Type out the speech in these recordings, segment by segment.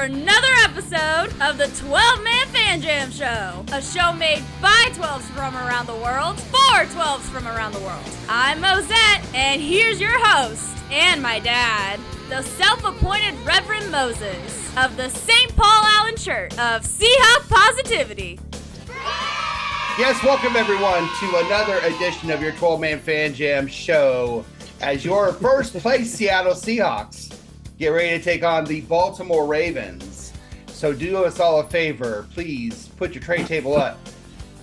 another episode of the 12-Man Fan Jam Show, a show made by 12s from around the world for 12s from around the world. I'm Mosette, and here's your host, and my dad, the self-appointed Reverend Moses of the St. Paul Allen Church of Seahawk Positivity. Yes, welcome everyone to another edition of your 12-Man Fan Jam Show. As your first place Seattle Seahawks get ready to take on the Baltimore Ravens. So do us all a favor, please put your tray table up.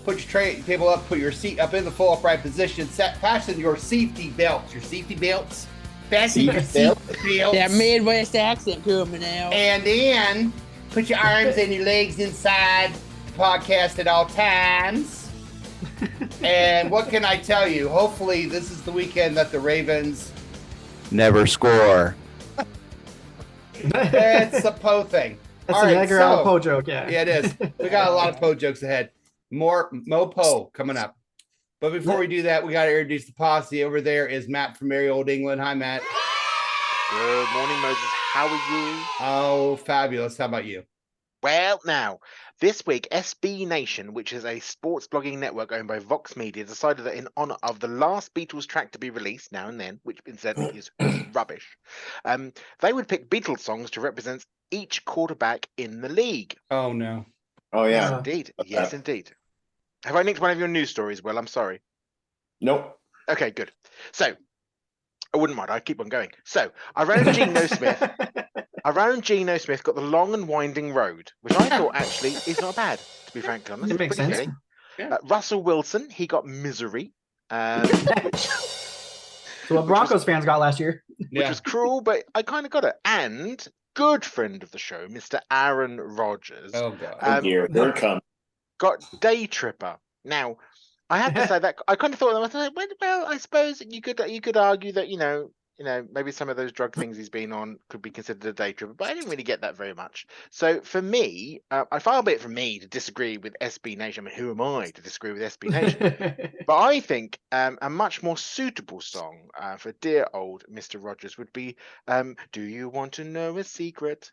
Put your tray table up, put your seat up in the full upright position, fasten your safety belts. Your safety belts? Fasten your safety belts. That Midwest accent coming out. And then put your arms and your legs inside the podcast at all times. And what can I tell you? Hopefully this is the weekend that the Ravens never score. It's a Poe thing. That's an Edgar Allan Poe joke, yeah. Yeah, it is. We got a lot of Poe jokes ahead. More Mo Poe coming up. But before we do that, we got to introduce the posse. Over there is Matt from merry old England. Hi, Matt. Good morning, Moses. How are you? Oh, fabulous. How about you? Well, now, this week, SB Nation, which is a sports blogging network owned by Vox Media, decided that in honor of the last Beatles track to be released now and then, which incidentally is rubbish, they would pick Beatles songs to represent each quarterback in the league. Oh, no. Oh, yeah. Indeed. Yes, indeed. Have I nicked one of your news stories, Will? I'm sorry. Nope. Okay, good. So, I wouldn't mind. I'd keep on going. So, around Geno Smith got the long and winding road, which I thought actually is not bad, to be frankly honest. It makes sense. Yeah. Russell Wilson, he got misery, So what Broncos fans got last year. which was cruel, but I kind of got it. And good friend of the show, Mr. Aaron Rodgers, Oh, God. Here it comes. got Day Tripper. Now, I have to say that I kind of thought, well, I suppose you could argue that maybe some of those drug things he's been on could be considered a day tripper, but I didn't really get that very much. So for me, far be it from me to disagree with SB Nation. I mean, who am I to disagree with SB Nation? But I think a much more suitable song for dear old Mr. Rogers would be "Do You Want to Know a Secret?"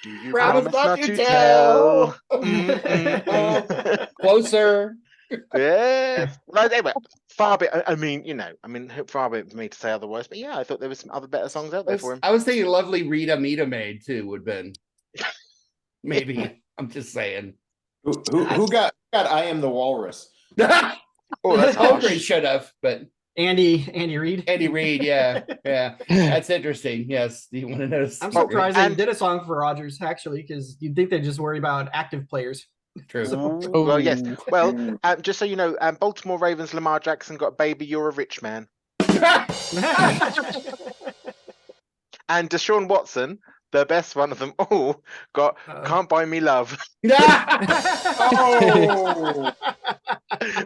Do you promise not to tell? Closer. Yes. Well, anyway, far be. Far be it for me to say otherwise. But yeah, I thought there was some other better songs out there for him. I was thinking "Lovely Rita Mita Maid" too would have been. Maybe. I'm just saying. Who got I Am the Walrus? Oh, that's Hungry harsh. should have, but Andy Reid. Andy Reid, yeah. That's interesting. Yes. Do you want to know? I'm surprised they did a song for Rodgers, actually, because you'd think they just worry about active players. True. Well, yes. Well, just so you know, Baltimore Ravens Lamar Jackson got "Baby, You're a Rich Man," and Deshaun Watson, the best one of them all, got "Can't Buy Me Love." Oh.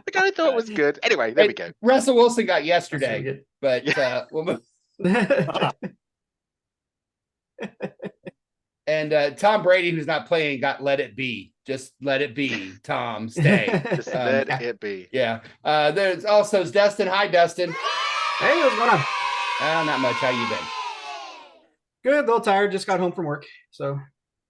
Which I thought was good. Anyway, there we go. Russell Wilson got yesterday, but we'll move. And Tom Brady, who's not playing, got "Let It Be." Just let it be, Tom. Stay. Just let it be. Yeah. There's also Dustin. Hi, Dustin. Hey, what's going on? Not much. How you been? Good, a little tired. Just got home from work, so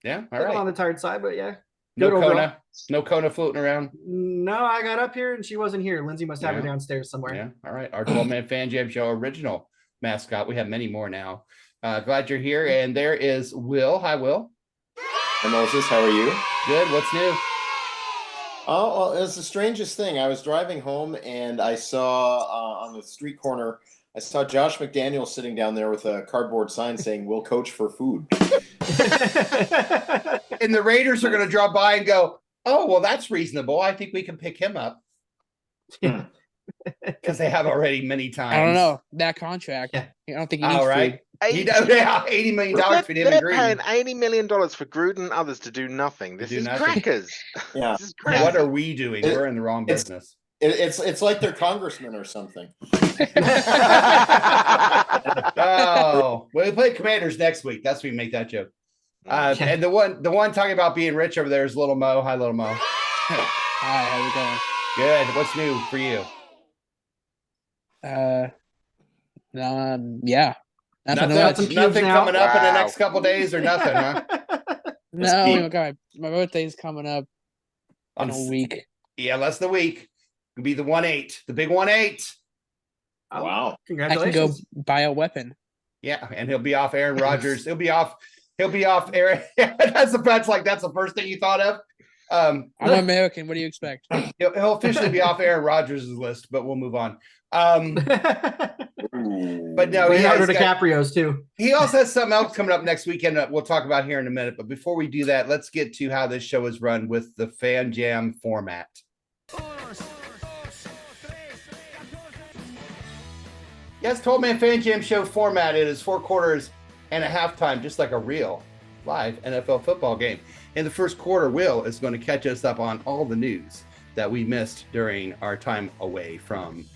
Yeah. All a little on right. the tired side, but yeah. No Good overall. Kona. No Kona floating around. No, I got up here and she wasn't here. Lindsay must have her downstairs somewhere. Yeah. All right. Our 12-Man Fan Jam Show original mascot. We have many more now. Glad you're here. And there is Will. Hi, Will. Hi, Moses. How are you? Good. What's new? Oh, well, it was the strangest thing. I was driving home and I saw on the street corner, I saw Josh McDaniels sitting down there with a cardboard sign saying, "We'll coach for food." And the Raiders are going to drop by and go, "Oh, well, that's reasonable. I think we can pick him up." Because they have already many times. I don't know. That contract. Yeah. I don't think he needs All right. food. He does, yeah, $80 million for him and They're Green. paying $80 million for Gruden and others to do nothing. This is nothing. crackers. Yeah. This is crazy. What are we doing? We're in the wrong business. It's like they're congressmen or something. Oh, well, we play Commanders next week. That's when we make that joke. And the one talking about being rich over there is Little Mo. Hi, Little Mo. Hi, how's it going? Good. What's new for you? Yeah. Nothing Nothing, much. nothing coming up in the Wow. next couple days or nothing, huh? No, okay. My birthday's coming up in a On- week. Yeah, less than a week. It'll be the 1-8, the big 1-8. Oh, Wow. I can Congratulations. go buy a weapon. Yeah, and he'll be off Aaron Rodgers. He'll be off Aaron. That's the first thing you thought of. I'm American. What do you expect? He'll officially be off Aaron Rodgers' list, but we'll move on. But no, Leonardo he's got- DiCaprio's too. he also has something else coming up next weekend that we'll talk about here in a minute. But before we do that, let's get to how this show is run with the Fan Jam format. Yes, 12-man Fan Jam show format. It is 4 quarters and a halftime, just like a real live NFL football game. In the first quarter, Will is going to catch us up on all the news that we missed during our time away from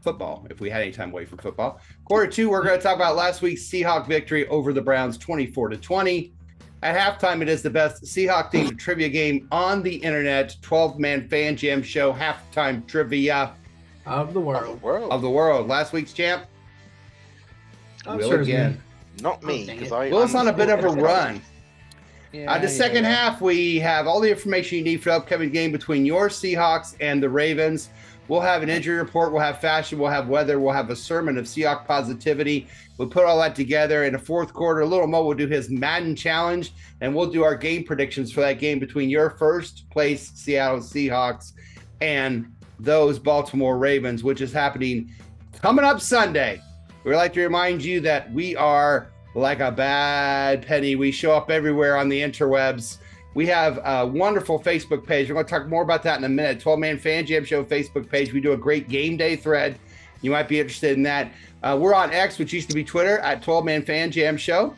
football, if we had any time away from football. Quarter 2, we're going to talk about last week's Seahawk victory over the Browns 24-20. At halftime, it is the best Seahawk themed trivia game on the internet. 12-man Fan Jam show halftime trivia Of the world. of the world. Last week's champ, I'm Will sure it's again. me. Not me, dang because it. I. Will's on a bit of a run. Yeah, The second half, we have all the information you need for the upcoming game between your Seahawks and the Ravens. We'll have an injury report. We'll have fashion. We'll have weather. We'll have a sermon of Seahawk positivity. We'll put all that together in the fourth quarter. Little Mo will do his Madden challenge, and we'll do our game predictions for that game between your first place Seattle Seahawks and those Baltimore Ravens, which is happening coming up Sunday. We'd like to remind you that we are like a bad penny. We show up everywhere on the interwebs. We have a wonderful Facebook page. We're going to talk more about that in a minute. 12-man Fan Jam Show Facebook page. We do a great game day thread. You might be interested in that. We're on X, which used to be Twitter, at 12-man Fan Jam Show.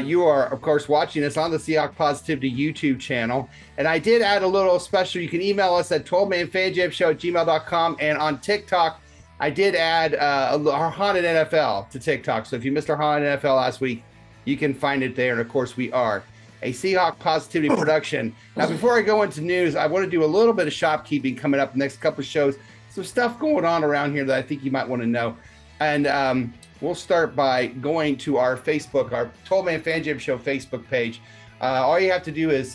You are, of course, watching us on the Seahawk Positivity YouTube channel. And I did add a little special. You can email us at 12manfanjamshow@gmail.com. And on TikTok, I did add our Haunted NFL to TikTok. So if you missed our Haunted NFL last week, you can find it there. And of course, we are a Seahawk Positivity production. Now, before I go into news, I want to do a little bit of shopkeeping coming up the next couple of shows. Some stuff going on around here that I think you might want to know. And we'll start by going to our Facebook, our 12-man Fan Jam Show Facebook page. All you have to do is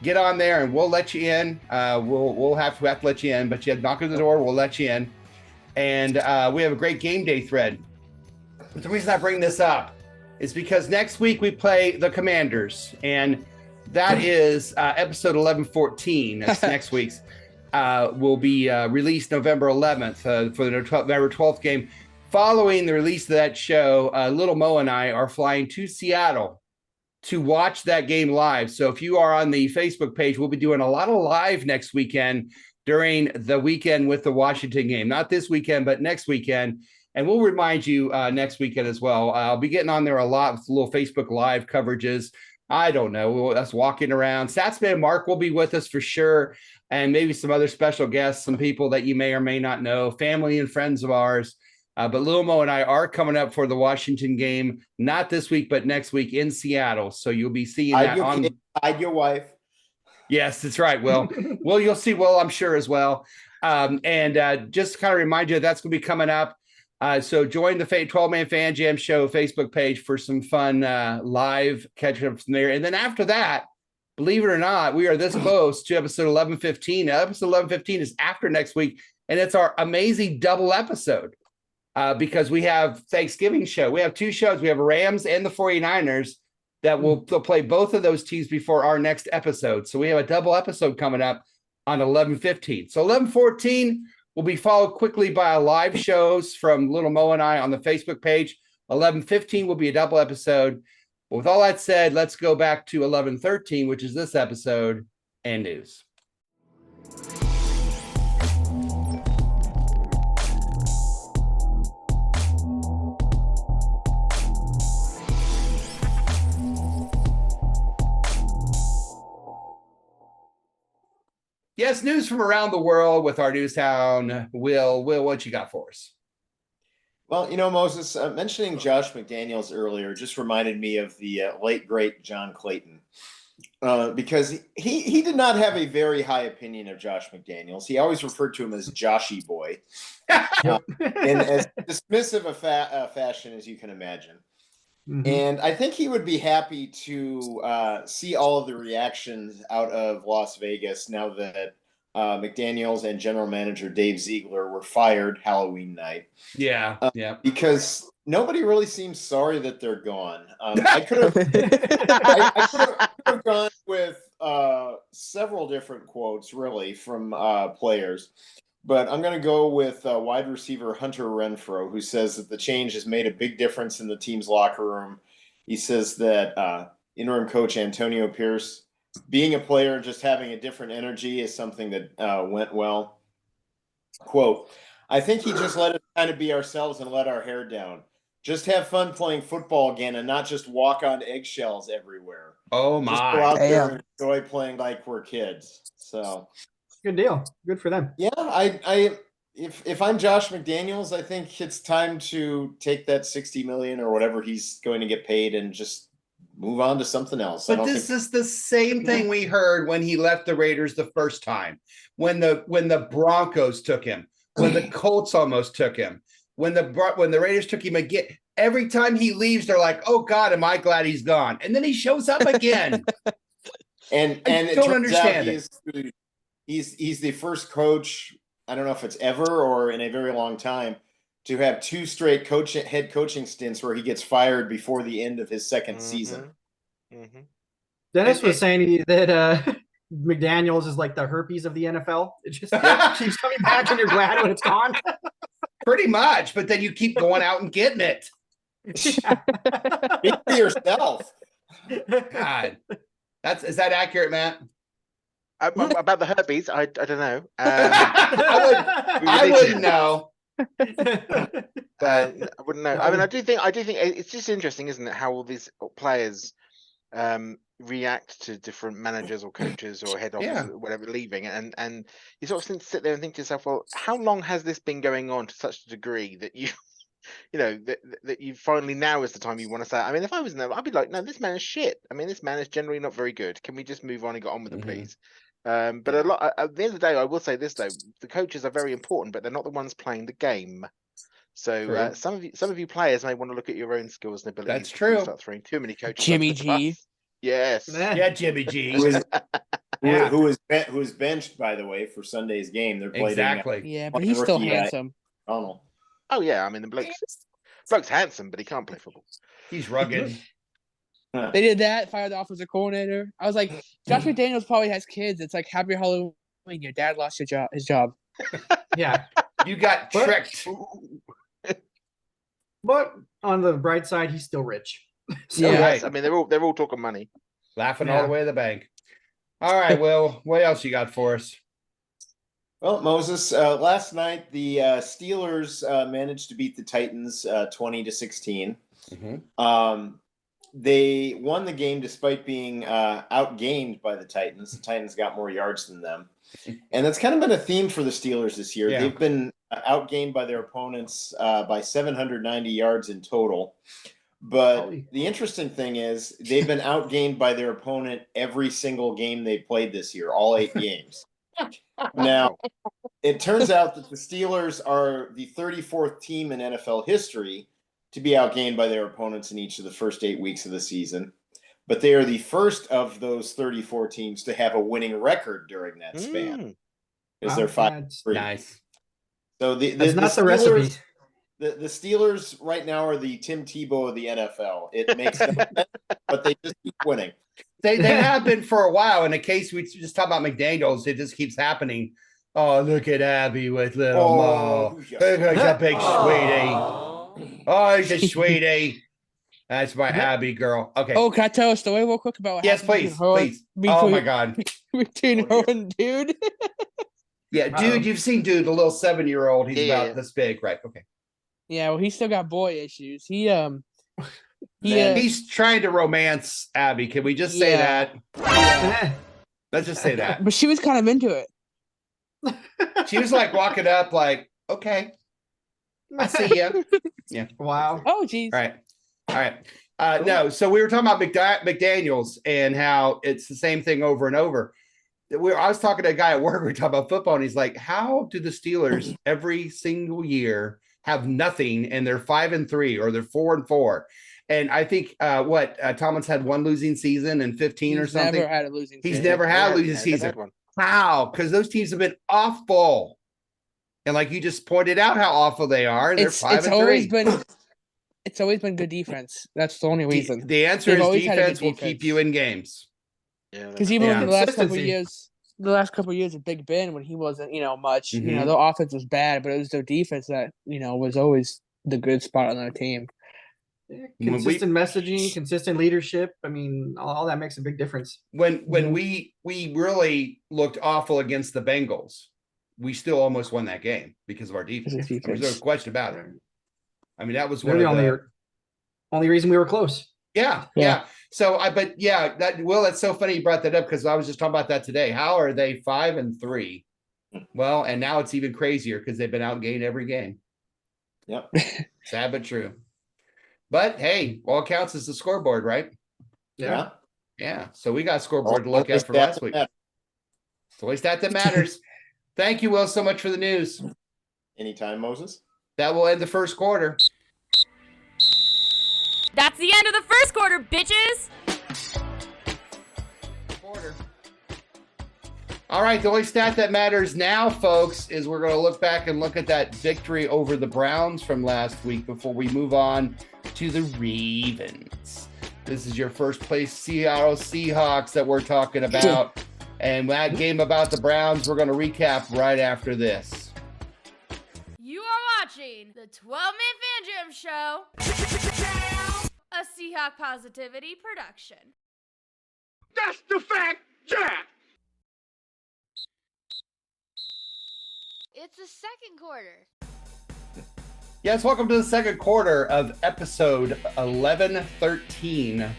get on there and we'll let you in. We'll have to let you in, but you have to knock on the door, we'll let you in. And we have a great game day thread. But the reason I bring this up is because next week we play the Commanders, and that is episode 1114. That's next week's. Will be released November 11th for the November 12th game. Following the release of that show, Little Mo and I are flying to Seattle to watch that game live. So if you are on the Facebook page, we'll be doing a lot of live next weekend during the weekend with the Washington game. Not this weekend, but next weekend. And we'll remind you next weekend as well. I'll be getting on there a lot with little Facebook live coverages. I don't know. Us walking around. Statsman Mark will be with us for sure. And maybe some other special guests, some people that you may or may not know, family and friends of ours. But Lil Mo and I are coming up for the Washington game, not this week, but next week in Seattle. So you'll be seeing that on. Hide your wife. Yes, that's right, Will. Well, you'll see Will, I'm sure, as well. And just to kind of remind you, that's going to be coming up. So join the 12-man Fan Jam Show Facebook page for some fun live catch-up from there. And then after that, believe it or not, we are this close to episode 1115. Now, episode 1115 is after next week, and it's our amazing double episode because we have Thanksgiving show. We have 2 shows. We have Rams and the 49ers that will play both of those teams before our next episode. So we have a double episode coming up on 1115. So 1114 will be followed quickly by a live shows from Little Mo and I on the Facebook page. 1115 will be a double episode. But with all that said, let's go back to 1113, which is this episode, and news. Yes, news from around the world with our news hound, Will. Will, what you got for us? Well, Moses, mentioning Josh McDaniels earlier just reminded me of the late, great John Clayton. because he did not have a very high opinion of Josh McDaniels. He always referred to him as Joshy Boy, in as dismissive a fashion as you can imagine. Mhm. And I think he would be happy to see all of the reactions out of Las Vegas now that McDaniels and general manager Dave Ziegler were fired Halloween night. Yeah, yeah. Because nobody really seems sorry that they're gone. I could have gone with several different quotes, really, from players. But I'm going to go with wide receiver Hunter Renfrow, who says that the change has made a big difference in the team's locker room. He says that interim coach Antonio Pierce, being a player and just having a different energy is something that went well. Quote, I think he just let us kind of be ourselves and let our hair down. Just have fun playing football again and not just walk on eggshells everywhere. Oh Just go my. out there and enjoy playing like we're kids. So Good deal. Good for them. yeah, if I'm Josh McDaniels, I think it's time to take that $60 million or whatever he's going to get paid and just move on to something else. But this is the same thing we heard when he left the Raiders the first time, when the Broncos took him, when the Colts almost took him, when the Raiders took him again. Every time he leaves, they're like, "Oh God, am I glad he's gone?" And then he shows up again. and I it don't turns understand out he's the first coach, I don't know if it's ever or in a very long time, to have two straight head coaching stints where he gets fired before the end of his second season. Mm-hmm. Dennis was saying that McDaniels is like the herpes of the NFL. It just keeps coming back, and you're glad when it's gone. Pretty much, but then you keep going out and getting it. Speak for yourself. God, is that accurate, Matt? About the herpes, I don't know. I wouldn't know. But I wouldn't know. I mean, I do think it's just interesting, isn't it, how all these players react to different managers or coaches or head office or whatever leaving, and you sort of sit there and think to yourself, well, how long has this been going on to such a degree that you that you finally, now is the time you want to say. I mean, if I was in there, I'd be like, no, this man is shit. I mean, this man is generally not very good. Can we just move on and get on with it, please? But a lot at the end of the day, I will say this though: the coaches are very important, but they're not the ones playing the game. So some of you players may want to look at your own skills and abilities. That's true. Start throwing too many coaches. Jimmy under the G. bus. Yes. Yeah, Jimmy G. Who was benched, by the way, for Sunday's game. They're playing exactly. Yeah, but he's still rookie, handsome. Donald. Oh yeah, I mean the bloke's handsome, but he can't play football. He's rugged. They did that, fired the offensive coordinator. I was like, Josh McDaniels probably has kids. It's like, happy Halloween. Your dad lost his job. Yeah. You got tricked. But on the bright side, he's still rich. So, Yeah. yes, I mean they're all talking money. Laughing all the way to the bank. All right, Will, what else you got for us? Well, Moses, last night the Steelers managed to beat the Titans 20-16. Mm-hmm. They won the game despite being outgained by the Titans. The Titans got more yards than them. And that's kind of been a theme for the Steelers this year. Yeah. They've been outgained by their opponents by 790 yards in total. But the interesting thing is they've been outgained by their opponent every single game they played this year, all 8 games. Now, it turns out that the Steelers are the 34th team in NFL history to be outgained by their opponents in each of the first 8 weeks of the season. But they are the first of those 34 teams to have a winning record during that span. Because they're 5-3. Nice. So that's not the Steelers, recipe. The Steelers right now are the Tim Tebow of the NFL. It makes them but they just keep winning. They have been for a while. In the case we just talk about McDaniels, it just keeps happening. Oh, look at Abby with little Mo. Look at big sweetie. Oh, he's a sweetie. That's my Abby girl. Okay. Oh, can I tell a story real quick about what Yes, happened please. Oh my God. between her and Dude? Yeah, Dude, you've seen Dude, the little 7-year-old. He's about this big, right? Okay. Yeah, well, he's still got boy issues. He's trying to romance Abby. Can we just say that? Let's just say that. But she was kind of into it. She was like walking up, like, okay, I see you. Yeah. Wow. Oh, geez. All right. No, so we were talking about McDaniels and how it's the same thing over and over. I was talking to a guy at work. We were talking about football, and he's like, "How do the Steelers every single year have nothing, and they're 5-3 or they're 4-4?" And I think Tomlin's had one losing season in 15 or something. He's never had a losing season. He's never had a losing season. How? Because those teams have been awful. And like you just pointed out how awful they are, and they're 5-3. It's always been good defense. That's the only reason. The answer is defense will keep you in games. Yeah, because even the last couple of years of Big Ben, when he wasn't, much, Mm-hmm. The offense was bad, but it was their defense that was always the good spot on their team. Yeah, consistent messaging, consistent leadership. I mean, all that makes a big difference. When we really looked awful against the Bengals, we still almost won that game because of our defense. There's no question about it. I mean, that was one of the only reason we were close. Yeah. So that's so funny you brought that up because I was just talking about that today. How are they 5-3? Well, and now it's even crazier because they've been outgained every game. Yep. Sad but true. But hey, all it counts is the scoreboard, right? Yeah. Yeah. So we got a scoreboard to look at for last week. It's the only stat that matters. Thank you, Will, so much for the news. Anytime, Moses. That will end the first quarter. That's the end of the first quarter, bitches. All right, the only stat that matters now, folks, is we're going to look back and look at that victory over the Browns from last week before we move on to the Ravens. This is your first place Seattle Seahawks that we're talking about. And that game about the Browns, we're going to recap right after this. You are watching the 12-Man Fan Jam Show, a Seahawk Positivity production. That's the fact, Jack! It's the second quarter. Yes, welcome to the second quarter of episode 1113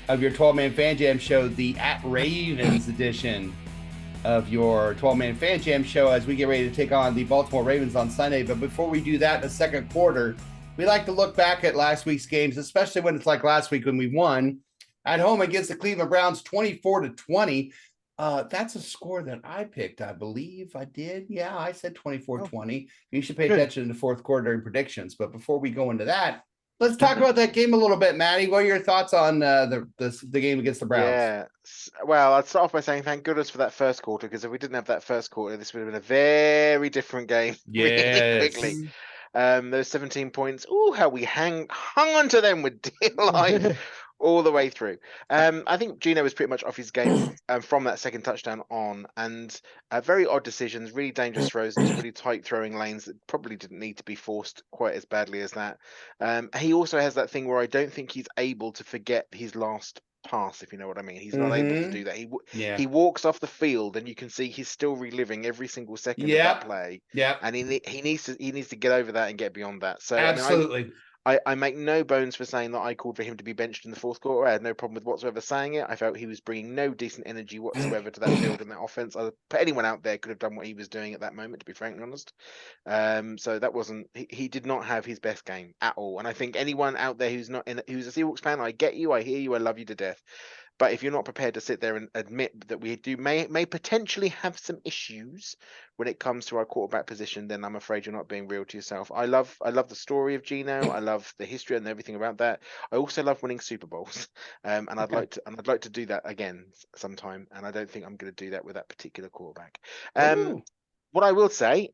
of your 12-Man Fan Jam Show, the At Ravens edition of your 12-Man Fan Jam Show as we get ready to take on the Baltimore Ravens on Sunday. But before we do that in the second quarter, we like to look back at last week's games, especially when it's like last week when we won at home against the Cleveland Browns 24-20. That's a score that I picked, I believe I did. Yeah, I said 24-20. You should pay attention to the fourth quarter and predictions. But before we go into that, let's talk about that game a little bit, Maddie. What are your thoughts on the game against the Browns? Yeah, well, I'd start off by saying thank goodness for that first quarter, because if we didn't have that first quarter, this would have been a very different game. Yes. Really quickly. Those 17 points, how we hung on to them with dear life all the way through. I think Gino was pretty much off his game from that second touchdown on, and very odd decisions, really dangerous throws into really tight throwing lanes that probably didn't need to be forced quite as badly as that. He also has that thing where I don't think he's able to forget his last pass, if you know what I mean. He's not able to do that. He walks off the field and you can see he's still reliving every single second of that play. Yeah. And he needs to get over that and get beyond that. So absolutely. I make no bones for saying that I called for him to be benched in the fourth quarter. I had no problem with whatsoever saying it. I felt he was bringing no decent energy whatsoever to that field and that offense. Anyone out there could have done what he was doing at that moment, to be frankly honest. So that wasn't. He did not have his best game at all. And I think anyone out there who's a Seahawks fan, I get you, I hear you, I love you to death. But if you're not prepared to sit there and admit that we may potentially have some issues when it comes to our quarterback position, then I'm afraid you're not being real to yourself. I love the story of Gino. I love the history and everything about that. I also love winning Super Bowls, and I'd like to do that again sometime. And I don't think I'm going to do that with that particular quarterback. What I will say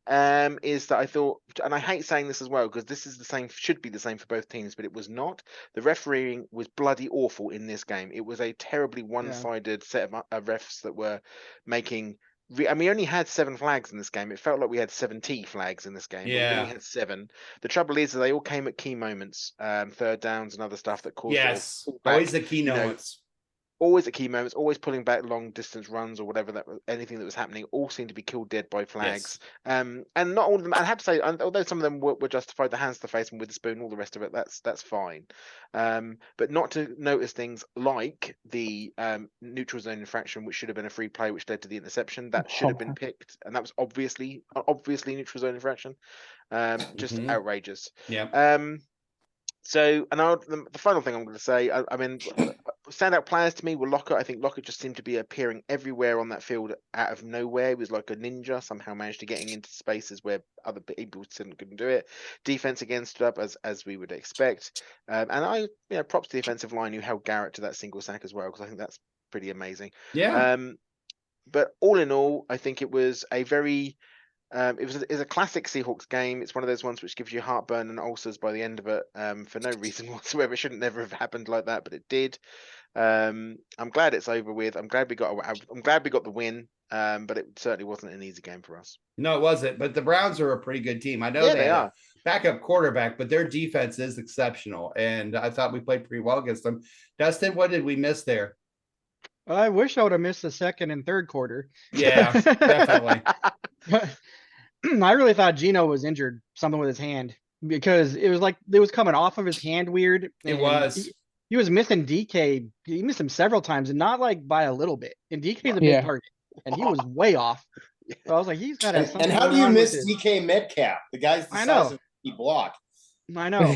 is that I thought, and I hate saying this as well, because this is should be the same for both teams, but it was not. The refereeing was bloody awful in this game. It was a terribly one-sided set of refs that were making. We only had 7 flags in this game. It felt like we had 70 flags in this game. But we only had 7. The trouble is that they all came at key moments, third downs and other stuff that caused. Yes, always the key moments. Always at key moments, always pulling back long distance runs or whatever anything that was happening, all seemed to be killed dead by flags. Yes. And not all of them. I have to say, although some of them were justified, the hands to the face and with the spoon, all the rest of it, that's fine. But not to notice things like the neutral zone infraction, which should have been a free play, which led to the interception, that should have been picked, and that was obviously neutral zone infraction. Just outrageous. Yeah. So, and the final thing I'm going to say, I mean, standout players to me were Lockett. I think Lockett just seemed to be appearing everywhere on that field out of nowhere. He was like a ninja, somehow managed to getting into spaces where other people couldn't do it. Defense again stood up as we would expect. And props to the defensive line who held Garrett to that single sack as well, because I think that's pretty amazing. Yeah. But all in all, I think it was a very it was a classic Seahawks game. It's one of those ones which gives you heartburn and ulcers by the end of it, for no reason whatsoever. It shouldn't never have happened like that, but it did. I'm glad it's over with. I'm glad we got the win. But it certainly wasn't an easy game for us. No, it wasn't. But the Browns are a pretty good team. I know they had a backup quarterback, but their defense is exceptional, and I thought we played pretty well against them. Dustin, what did we miss there? I wish I would have missed the second and third quarter. Yeah, definitely. I really thought Gino was injured, something with his hand, because it was coming off of his hand weird. It was. He was missing DK. He missed him several times, and not like by a little bit. And DK's a big target, and he was way off. So I was like, he's got to. And how do you miss DK Metcalf? The guy's the size of he blocked. I know.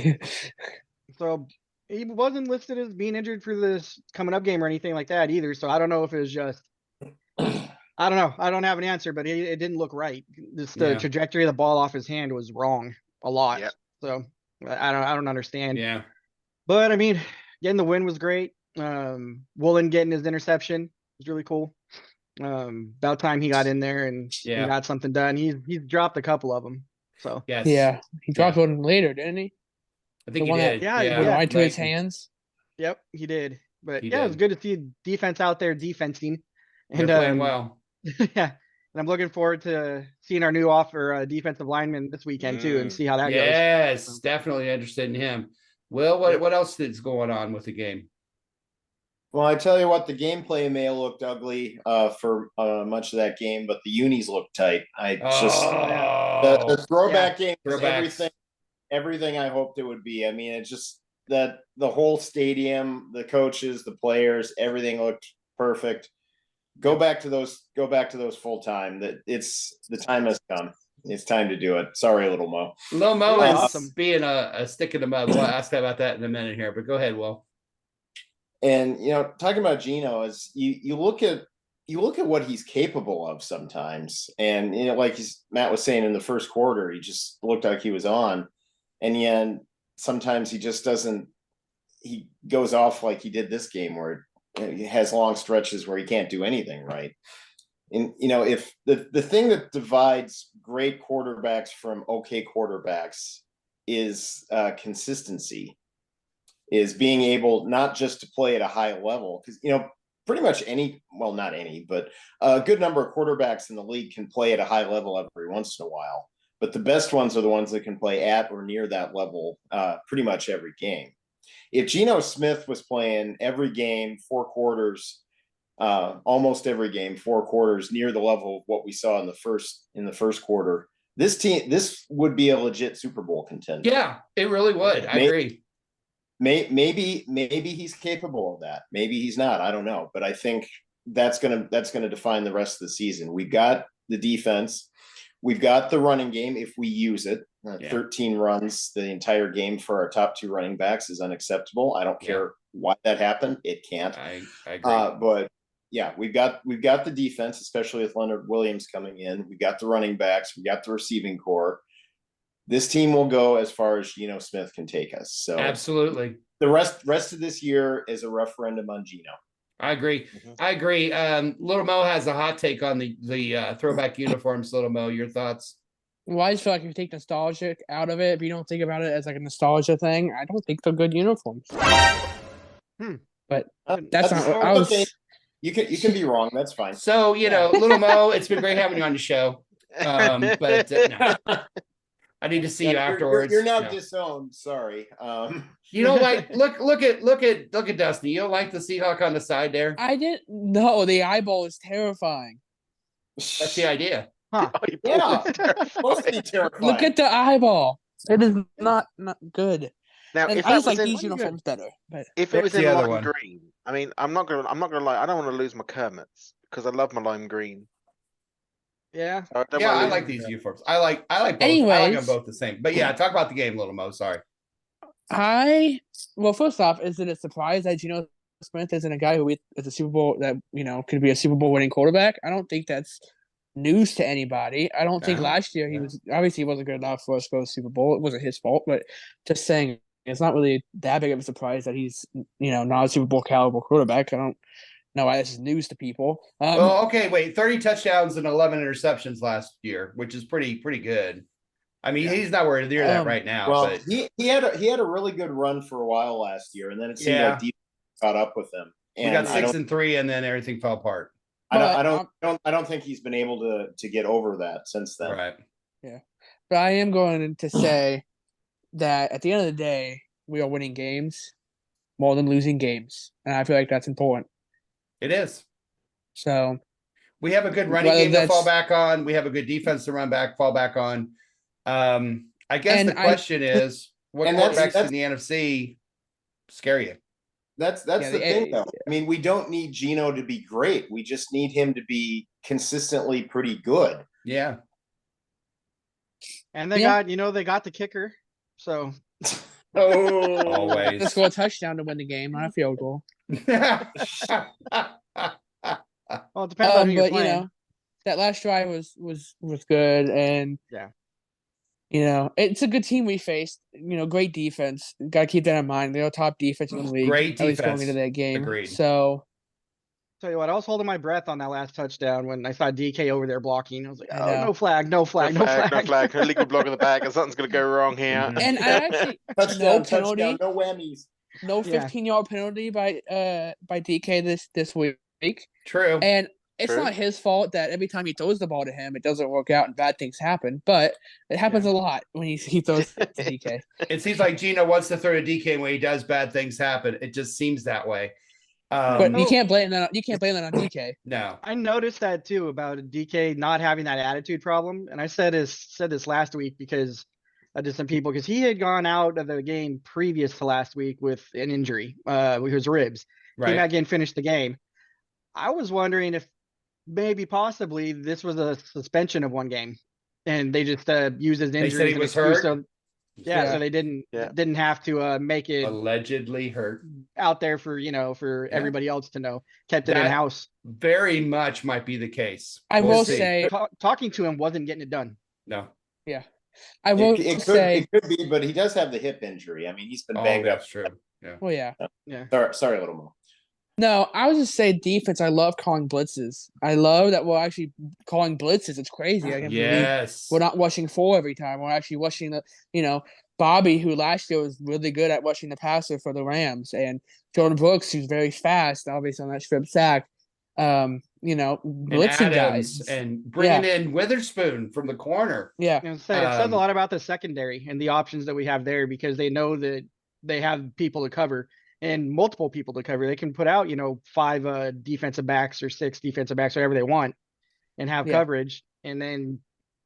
So he wasn't listed as being injured for this coming up game or anything like that either. So I don't know if it was just. I don't know. I don't have an answer, but it didn't look right. The trajectory of the ball off his hand was wrong a lot. Yep. So I don't understand. Yeah. But I mean, getting the win was great. Woolen getting his interception was really cool. About time he got in there and he got something done. He's dropped a couple of them. So yeah, he dropped one later, didn't he? I think he did. Right to his hands. Yep, he did. But it was good to see defense out there defensing. And they're playing well. Yeah, and I'm looking forward to seeing our new defensive lineman this weekend too, and see how that goes. Yes, definitely interested in him. Will, what else is going on with the game? Well, I tell you what, the gameplay may have looked ugly for much of that game, but the unis looked tight. The throwback game was everything I hoped it would be. I mean, it's just that the whole stadium, the coaches, the players, everything looked perfect. Go back to those full time. That the time has come. It's time to do it. Sorry, Little Mo. Little Mo is being a stick in the mud. We'll ask about that in a minute here, but go ahead, Will. And talking about Gino, is you look at what he's capable of sometimes, and like Matt was saying in the first quarter, he just looked like he was on, and yet sometimes he just doesn't. He goes off like he did this game where. He has long stretches where he can't do anything right. And, if the thing that divides great quarterbacks from okay quarterbacks is consistency, is being able not just to play at a high level, because, pretty much not any, but a good number of quarterbacks in the league can play at a high level every once in a while. But the best ones are the ones that can play at or near that level pretty much every game. If Geno Smith was playing every game, 4 quarters, almost every game, 4 quarters, near the level of what we saw in the first quarter, this would be a legit Super Bowl contender. Yeah, it really would. I agree. Maybe he's capable of that. Maybe he's not. I don't know. But I think that's gonna define the rest of the season. We've got the defense. We've got the running game if we use it. 13 runs the entire game for our top 2 running backs is unacceptable. I don't care why that happened. It can't. I agree. But yeah, we've got the defense, especially with Leonard Williams coming in. We got the running backs. We got the receiving core. This team will go as far as Geno Smith can take us. So absolutely. The rest of this year is a referendum on Geno. I agree. I agree. Little Mo has a hot take on the throwback uniforms. Little Mo, your thoughts? Well, I just feel like if you take nostalgia out of it, if you don't think about it as like a nostalgia thing, I don't think they're good uniforms. But that's not what I was. Okay. You can be wrong. That's fine. So Little Mo, it's been great having you on the show. But no. I need to see you afterwards. You're now disowned. Sorry. You don't like look at Dusty. You don't like the Seahawk on the side there? I didn't. No, the eyeball is terrifying. That's the idea. Huh. Yeah, supposed to be terrifying. Look at the eyeball. It is not good. Now, and if I just like in, these uniforms better. But if it was in lime green, I mean, I'm not gonna lie. I don't want to lose my Kermits because I love my lime green. Yeah. I like these uniforms. I like both. Anyways, I like them both the same. But yeah, talk about the game, Little Mo. Sorry. Well, first off, is it a surprise that Geno Smith isn't a guy who is a Super Bowl that could be a Super Bowl winning quarterback? I don't think that's news to anybody. I don't think last year he wasn't good enough for us to go to Super Bowl. It wasn't his fault, but just saying it's not really that big of a surprise that he's not a Super Bowl caliber quarterback. I don't know why this is news to people. Well, okay, wait, 30 touchdowns and 11 interceptions last year, which is pretty good. I mean, he's not where near that right now. Well, but he had a really good run for a while last year, and then it seemed like defense caught up with him. And we got 6-3, and then everything fell apart. I don't think he's been able to get over that since then. Right. Yeah, but I am going to say that at the end of the day, we are winning games more than losing games, and I feel like that's important. It is. So we have a good running game to fall back on. We have a good defense to fall back on. I guess the question is, what quarterbacks in the NFC scare you? That's the thing, though. I mean, we don't need Geno to be great. We just need him to be consistently pretty good. Yeah. And they got the kicker. So always just score a touchdown to win the game, not a field goal. Well, it depends on who you're playing. That last drive was good, and it's a good team we faced. Great defense. Got to keep that in mind. They're top defense in the league. Great defense. At least going into that game. Agreed. So, tell you what, I was holding my breath on that last touchdown when I saw DK over there blocking. I was like, no flag. Illegal block in the back, and something's gonna go wrong here. And I actually touchdown, no whammies. No 15-yard penalty by DK this week. True. And it's not his fault that every time he throws the ball to him, it doesn't work out and bad things happen. But it happens a lot when he throws to DK. It seems like Geno wants to throw to DK, and when he does, bad things happen. It just seems that way. But you can't blame that on DK. No. I noticed that too about DK not having that attitude problem, and I said this last week because to some people, because he had gone out of the game previous to last week with an injury, with his ribs. Right. Came back in, finished the game. I was wondering if possibly this was a suspension of one game, and they just used his injury. They said he was hurt. So they didn't have to make it allegedly hurt out there for everybody else to know. Kept it in house. Very much might be the case. I will say, talking to him wasn't getting it done. No. Yeah. I will say it could be, but he does have the hip injury. I mean, he's been banged up. That's true. Yeah. Well, yeah. Sorry, a little more. No, I would just say defense. I love calling blitzes. I love that we're actually calling blitzes. It's crazy. Yes. We're not rushing 4 every time. We're actually rushing Bobby, who last year was really good at rushing the passer for the Rams, and Jordan Brooks, who's very fast, obviously on that strip sack. Blitzing guys and bringing in Witherspoon from the corner. Yeah. It says a lot about the secondary and the options that we have there, because they know that they have people to cover. And multiple people to cover. They can put out, 5 defensive backs or 6 defensive backs, whatever they want, and have coverage. And then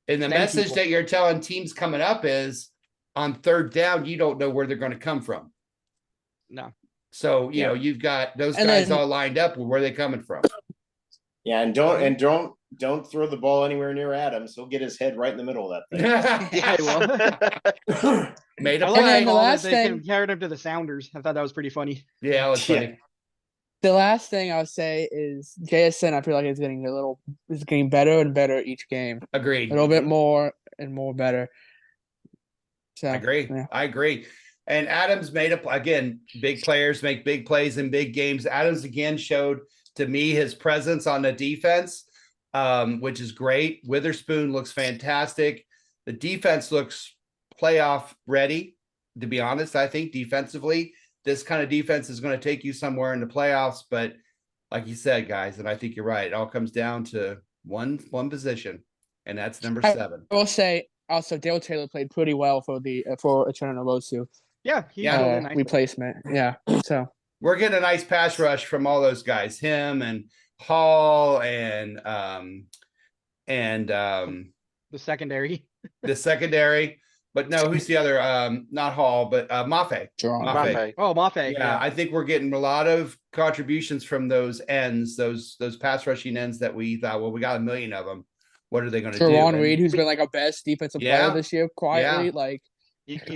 the message that you're telling teams coming up is, on third down, you don't know where they're going to come from. No. So you've got those guys all lined up. Where are they coming from? Yeah, and don't throw the ball anywhere near Adams. He'll get his head right in the middle of that thing. Yeah, he will. Made a play. The last thing, carried him to the Sounders. I thought that was pretty funny. Yeah, it was funny. The last thing I'll say is JSN. I feel like it's getting better and better each game. Agreed. A little bit more and more better. So I agree. Yeah. I agree. And Adams made up again. Big players make big plays in big games. Adams again showed to me his presence on the defense, which is great. Witherspoon looks fantastic. The defense looks playoff ready, to be honest. I think defensively, this kind of defense is going to take you somewhere in the playoffs. But like you said, guys, and I think you're right, it all comes down to one position, and that's number 7. I will say also Dale Taylor played pretty well for Eternal Rosu. Yeah, nice replacement. Yeah, so we're getting a nice pass rush from all those guys, him and Hall and the secondary. The secondary. But no, who's the other? Not Hall, but Mafe. Mafe. Oh, Mafe. Yeah, I think we're getting a lot of contributions from those ends, those pass rushing ends that we thought, well, we got a million of them. What are they going to do? Teron Reed, who's been like our best defensive player this year, quietly, like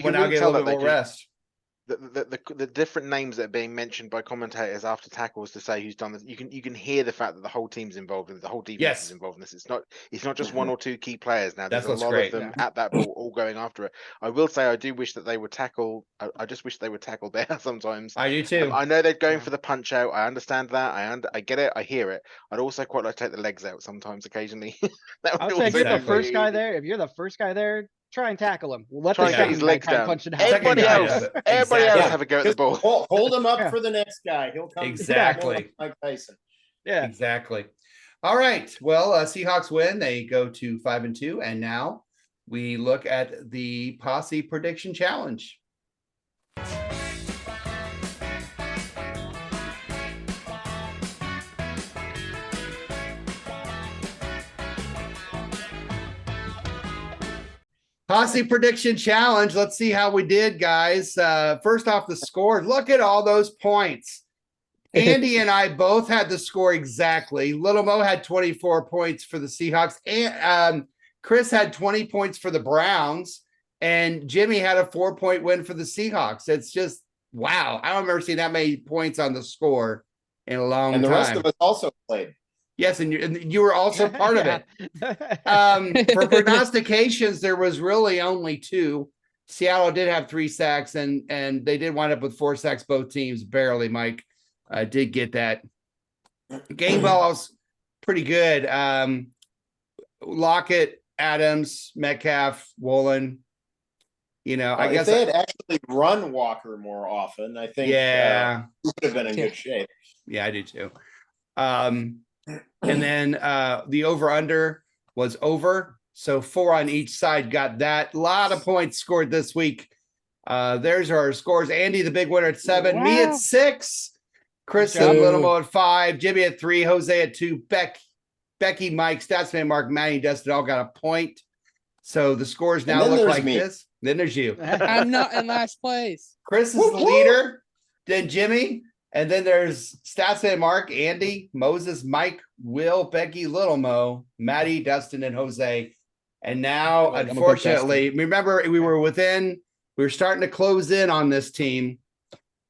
when I get a little bit more rest. the different names that are being mentioned by commentators after tackles to say who's done this, you can hear the fact that the whole team's involved and the whole defense is involved in this. It's not just one or two key players now. There's a lot of them at that ball, all going after it. I will say I do wish that they would tackle. I just wish they would tackle there sometimes. I do too. I know they're going for the punch out. I understand that. I get it. I hear it. I'd also quite like to take the legs out sometimes, occasionally. I'll say if you're the first guy there, try and tackle him. Let Try and get his legs down. Everybody else have a go at the ball. Hold him up for the next guy. He'll come. Exactly. Mike Tyson. Yeah. Exactly. All right. Well, Seahawks win. They go to 5-2, and now we look at the Posse Prediction Challenge. Posse Prediction Challenge. Let's see how we did, guys. First off, the score. Look at all those points. Andy and I both had the score exactly. Little Mo had 24 points for the Seahawks. And Chris had 20 points for the Browns. And Jimmy had a 4-point win for the Seahawks. It's just, wow. I don't remember seeing that many points on the score in a long time. And the rest of us also played. Yes, and you were also part of it. For prognostications, there was really only 2. Seattle did have 3 sacks, and they did wind up with 4 sacks, both teams, barely. Mike did get that. Game balls, pretty good. Lockett, Adams, Metcalf, Woolen. You know, I guess if they had actually run Walker more often, I think he would have been in good shape. Yeah, I do too. And then the over-under was over. So 4 on each side got that. A lot of points scored this week. There's our scores. Andy, the big winner at 7. Wow. Me at 6. Chris and Little Mo at 5. Jimmy at 3. Jose at 2. Becky, Mike, Statsman, Mark, Manny, Dustin all got a point. So the scores now look like this. Then there's you. I'm not in last place. Chris is the leader. Then Jimmy. And then there's Statsman, Mark, Andy, Moses, Mike, Will, Becky, Little Mo, Maddie, Dustin, and Jose. And now, unfortunately, remember we were starting to close in on this team.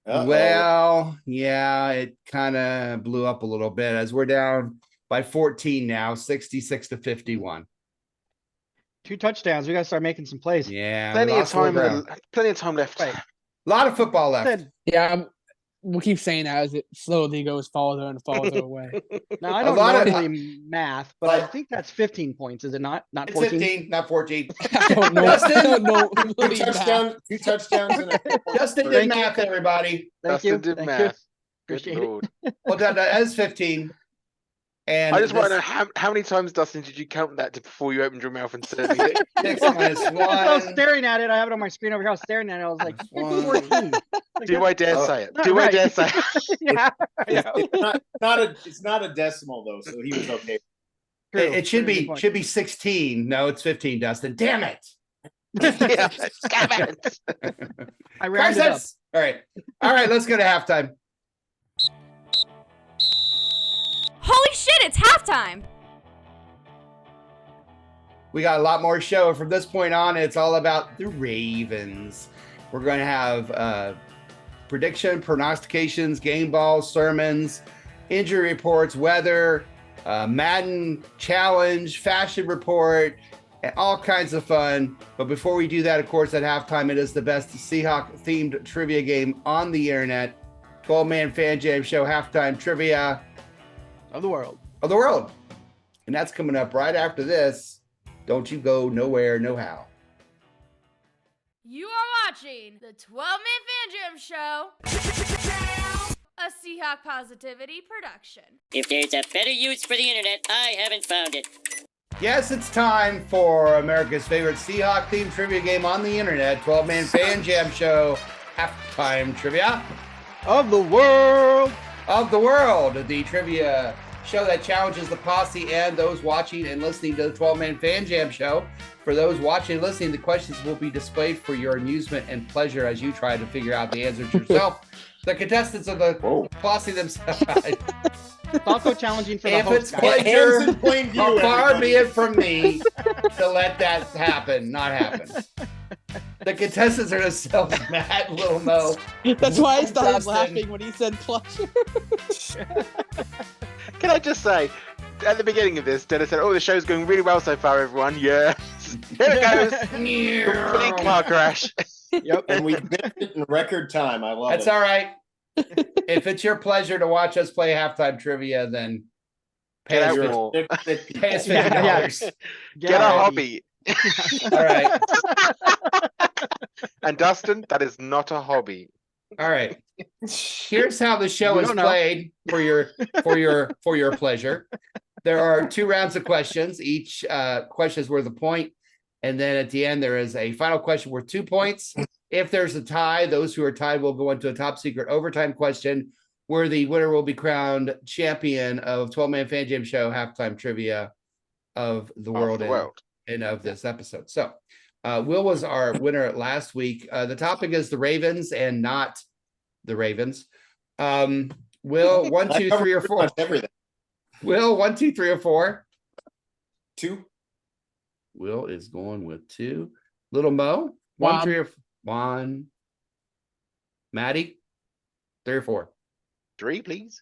Uh-oh. Well, yeah, it kind of blew up a little bit as we're down by 14 now, 66-51. 2 touchdowns. We got to start making some plays. Yeah. Plenty of time left. Right. A lot of football left. Yeah. We'll keep saying that as it slowly goes farther and farther away. Now, I don't normally math, but I think that's 15 points, is it not? Not 14? 15, not 14. I don't know. Justin, two touchdowns. And Justin did math, everybody. Justin did math. Appreciate it. Well done. That is 15. And I just want to know how many times, Dustin, did you count that before you opened your mouth and said anything? 6 minus 1. I was staring at it. I have it on my screen over here. I was staring at it. I was like, 14. Do I dare say it? Do I dare say it? Yeah. It's not a decimal though, so he was okay. It should be 16. No, it's 15, Dustin. Damn it. Damn it. I rounded up. All right, let's go to halftime. Holy shit, it's halftime! We got a lot more show. From this point on, it's all about the Ravens. We're going to have prediction, prognostications, game balls, sermons, injury reports, weather, Madden challenge, fashion report, and all kinds of fun. But before we do that, of course, at halftime, it is the best Seahawk-themed trivia game on the internet. 12-man Fan Jam Show halftime trivia. Of the world. And that's coming up right after this. Don't you go nowhere, no how. You are watching the 12-Man Fan Jam Show, a Seahawk Positivity production. If there's a better use for the internet, I haven't found it. Yes, it's time for America's favorite Seahawk-themed trivia game on the internet, 12-Man Fan Jam Show halftime trivia. Of the world. The trivia show that challenges the posse and those watching and listening to the 12-Man Fan Jam Show. For those watching and listening, the questions will be displayed for your amusement and pleasure as you try to figure out the answers yourself. The contestants of the posse themselves. It's also challenging for the if host. It's pleasure, how far be it from me to let that happen, not happen. The contestants are so mad, Little Mo. That's why I started Dustin. laughing when he said pleasure. Can I just say, at the beginning of this, Dennis said, "Oh, the show's going really well so far, everyone." Yeah. Here it goes. Complete car crash. Yep, and we did it in record time. I love That's it. all right. If it's your pleasure to watch us play halftime trivia, then pay Get us, out more. pay us $50. Yeah. Get a hobby. All right. And Dustin, that is not a hobby. All right. Here's how the show We is don't know. played for your pleasure. There are 2 rounds of questions. Each question is worth a point. And then at the end, there is a final question worth 2 points. If there's a tie, those who are tied will go into a top secret overtime question where the winner will be crowned champion of 12-Man Fan Jam Show halftime trivia of the world, and of this episode. So Will was our winner last week. The topic is the Ravens and not the Ravens. Will, 1, 2, 3, or 4. Everything. Will, 1, 2, 3, or 4. 2. Will is going with 2. Little Mo, 1, 3, or 1. Maddie, 3 or 4. 3, please.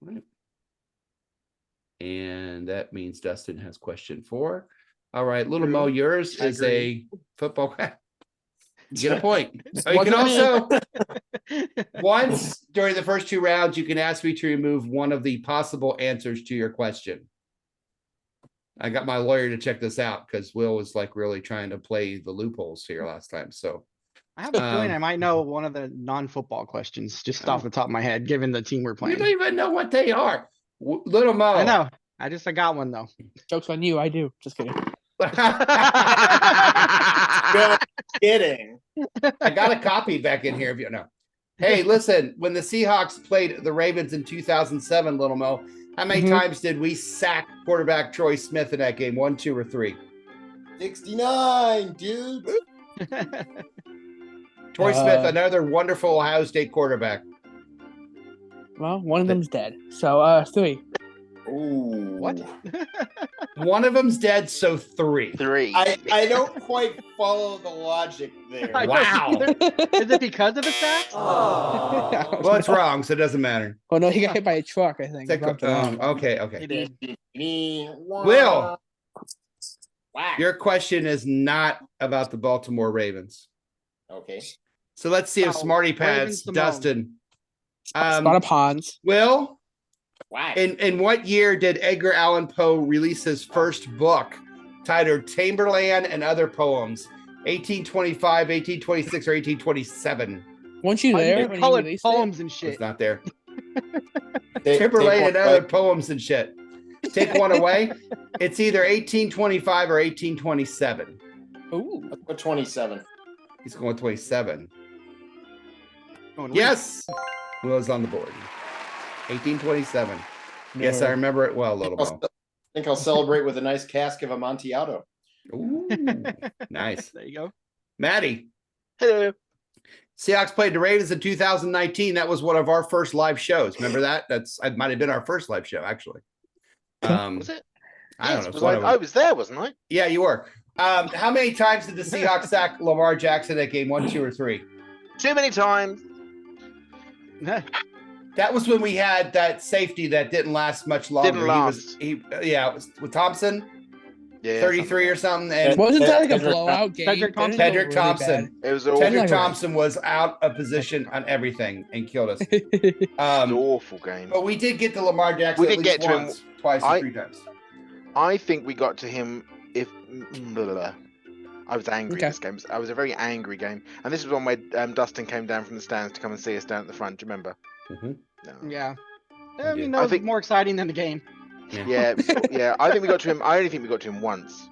All right. And that means Dustin has question 4. All right, Little Mo, yours is a football. You get a point. Oh, you can also, once during the first 2 rounds, you can ask me to remove one of the possible answers to your question. I got my lawyer to check this out because Will was like really trying to play the loopholes here last time. So I have a feeling I might know one of the non-football questions just off the top of my head, given the team we're you playing. don't even know what they are. Little Mo. I know. I got one though. Joke's on you. I do. Just kidding. Good kidding. I got a copy back in here if you know. Hey, listen, when the Seahawks played the Ravens in 2007, Little Mo, how many times did we sack quarterback Troy Smith in that game? 1, 2, or 3? 69, dude. Troy Smith, another wonderful Ohio State quarterback. Well, one of them's dead. So 3. Ooh. What? One of them's dead, so 3. 3. I don't quite follow the logic there. I don't Wow. either. Is it because of the sacks? Well, it's wrong, so it doesn't matter. Oh no, he got hit by a truck. I think. Okay. He did. Will, your question is not about the Baltimore Ravens. Okay. So let's see if Oh, Smarty Ravens Pants, Simone. Dustin. Spot ponds. Will, Whack. in what year did Edgar Allan Poe release his first book titled Tamberland and Other Poems? 1825, 1826, or 1827? Weren't you there when he Colored released poems and It's shit. not there. Take Timberlake one and other away. poems and shit. Take one away. It's either 1825 or 1827. Ooh. Let's go 27. He's going 27. Going Yes. Will's on the board. 1827. Yes, I remember it well, Little Mo. I think I'll celebrate with a nice cask of Amontillado. Ooh, nice. There you go. Maddie, Hello. Seahawks played the Ravens in 2019. That was one of our first live shows. Remember that? It might have been our first live show, actually. Was it? I don't Yes, know. was One I, of I them. was there, wasn't I? Yeah, you were. How many times did the Seahawks sack Lamar Jackson that game? 1, 2, or 3? Too many times. That was when we had that safety that didn't last much longer. Didn't It was with Thompson, Yeah. 33 or something. And Wasn't that like a Cedric blowout game? Cedric Thompson? Didn't it Cedric go really Thompson. It was awful. Cedric like- Thompson was out of position on everything and killed us. bad? It was an awful game. But we did get to Lamar Jackson We at did least get to him. once, twice, or 3 times. I think we got to him if I was angry Okay. this game. I was a very angry game. And this was one where Dustin came down from the stands to come and see us down at the front. Do you remember? Mhm. No. Yeah. I I mean, did. that I was think- more exciting than the game. Yeah, yeah. I think we got to him. I only think we got to him once.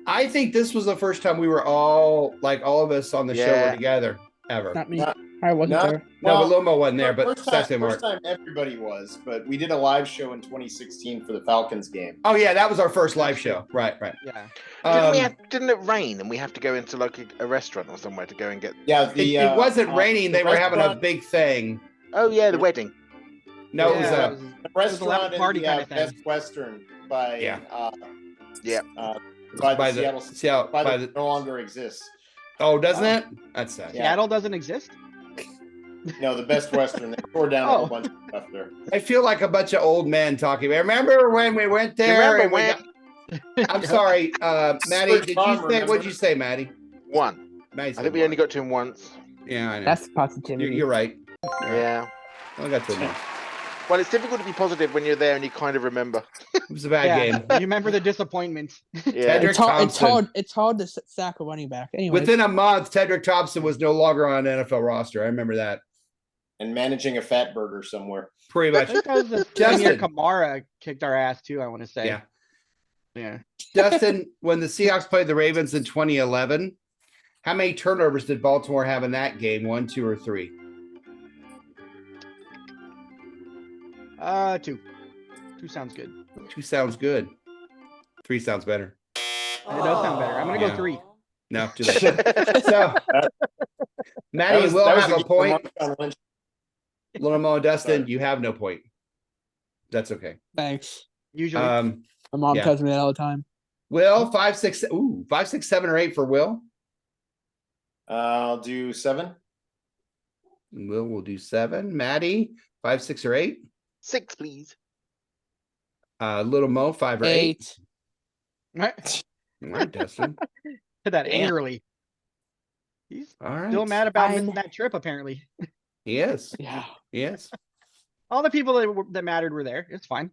I think this was the first time we were all of us on the show Yeah. were together ever. Not me. Not- I wasn't not- there. No, Well, but Lomo wasn't there, but first Sesame Mark. time everybody was, but we did a live show in 2016 for the Falcons game. Oh yeah, that was our first live show. Right. Yeah. Didn't it rain and we have to go into like a restaurant or somewhere to go and get? Yeah, it wasn't raining. the They were having a restaurant- big thing. Oh yeah, the wedding. No, Yeah, it was it a was- the was a loud restaurant party in the kinda thing. Best Western by Yeah. by the Seattle by the no longer exists. Oh, doesn't it? That's sad. Yeah. Seattle doesn't exist? No, the Best Western. They tore down a whole bunch of stuff there. I feel like a bunch of old men talking. Remember when we went there? Remember when? I'm sorry, Maddie. Did you say? What'd you say, Maddie? One. Nice. I think we only got to him once. Yeah, I know. That's positivity. You're right. Yeah. I got to him once. Well, it's difficult to be positive when you're there and you kind of remember. It was a bad game. You remember the disappointment. Yeah. It's hard to sack a running back. Anyway, Within a month, Tedrick Thompson was no longer on an NFL roster. I remember that. And managing a fat burger somewhere. Pretty I much. think that was the same year Kamara kicked our ass too, I want to say. Yeah. Yeah. Justin, when the Seahawks played the Ravens in 2011, how many turnovers did Baltimore have in that game? 1, 2, or 3? 2. 2 sounds good. 2 sounds good. 3 sounds better. It does sound better. I'm gonna Yeah. go 3. No, too late. So, Maddie will have a point. Little Mo and Dustin, you have no point. That's okay. thanks. Usually. My mom yeah. tells me that all the time. Will 5, 6, 7, or 8 for Will. I'll do 7. Will do 7. Maddie 5, 6, or 8. 6, please. Little Mo 5 or 8. Right. All right, Dustin. Said that angrily. He's All right. still mad about missing that trip, apparently. He is. Yeah. Yes. All the people that mattered were there. It's fine.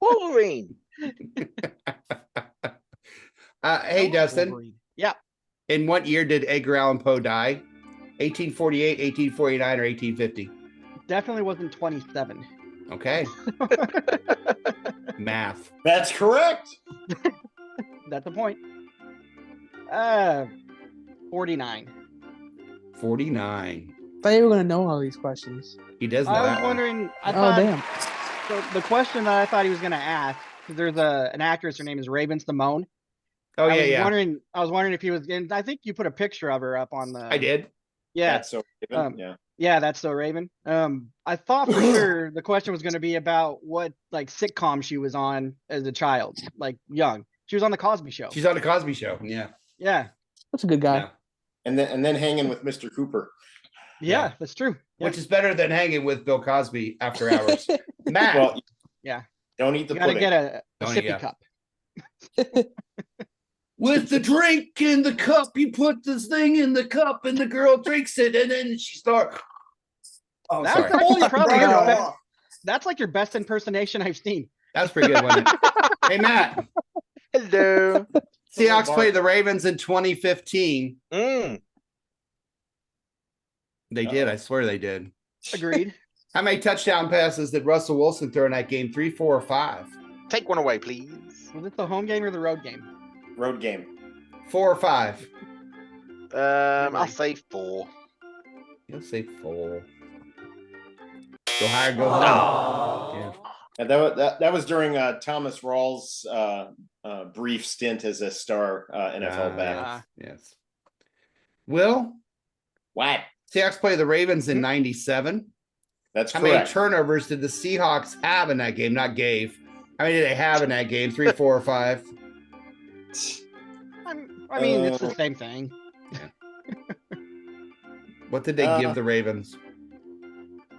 Wolverine. Hey, Dustin. Wolverine. Yeah. In what year did Edgar Allan Poe die? 1848, 1849, or 1850? Definitely wasn't 27. Okay. Math. That's correct. That's the point. 49. 49. I thought you were gonna know all these questions. He does know I was that one. wondering. I Oh thought, damn. So the question that I thought he was going to ask, because there's an actress, her name is Raven Simone. Oh, I yeah, was yeah. I was wondering if he was, and I think you put a picture of her up on the. I did. Yeah. That's so yeah. Yeah, that's so Raven. I thought for sure the question was going to be about what like sitcom she was on as a child, like young. She was on the Cosby Show. She's on the Cosby Show. Yeah. Yeah. That's a good guy. Yeah. And then hanging with Mr. Cooper. Yeah, that's true. Yeah. Which is better than hanging with Bill Cosby after hours. Matt. Well, yeah. Don't eat the You gotta pudding. get a Don't sippy eat, yeah. cup. With the drink in the cup, you put this thing in the cup, and the girl drinks it, and then she starts. Oh, That's sorry. actually probably your Right best, off. that's like your best impersonation I've seen. That's pretty good, wasn't it? Hey, Matt. Hello. Seahawks played the Ravens in 2015. Mm. They did. I swear they did. Agreed. How many touchdown passes did Russell Wilson throw in that game? 3, 4, or 5? Take one away, please. Was it the home game or the road game? Road game. 4 or 5? I'll say 4. You'll say 4. Go higher, go home. Yeah. And that was during Thomas Rawls' brief stint as a star NFL back. Yes. Will? What? Seahawks play the Ravens in 97. That's How correct. many turnovers did the Seahawks have in that game? Not gave. How many did they have in that game? 3, 4, or 5? I mean, it's the same thing. What did they give the Ravens?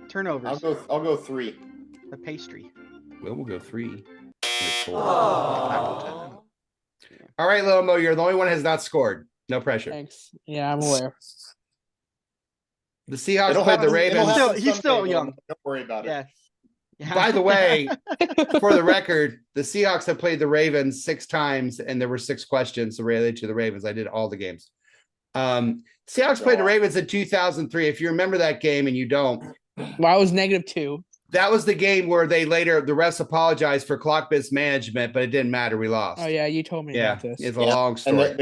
Turnovers. I'll go 3. The pastry. Will will go 3. Appleton. All right, Lil Mo, you're the only one who has not scored. No pressure. Thanks. Yeah, I'm aware. The Seahawks It'll played the happen- it'll Ravens. happen He's still someday, young. Will. Don't worry about it. Yeah. Yeah. By the way, for the record, the Seahawks have played the Ravens 6 times, and there were 6 questions related to the Ravens. I did all the games. Seahawks played the Ravens in 2003. If you remember that game and you don't, Well, I was -2. that was the game where the refs apologized for clock mismanagement, but it didn't matter. We lost. Oh yeah, you told me Yeah, about this. it's a long And story.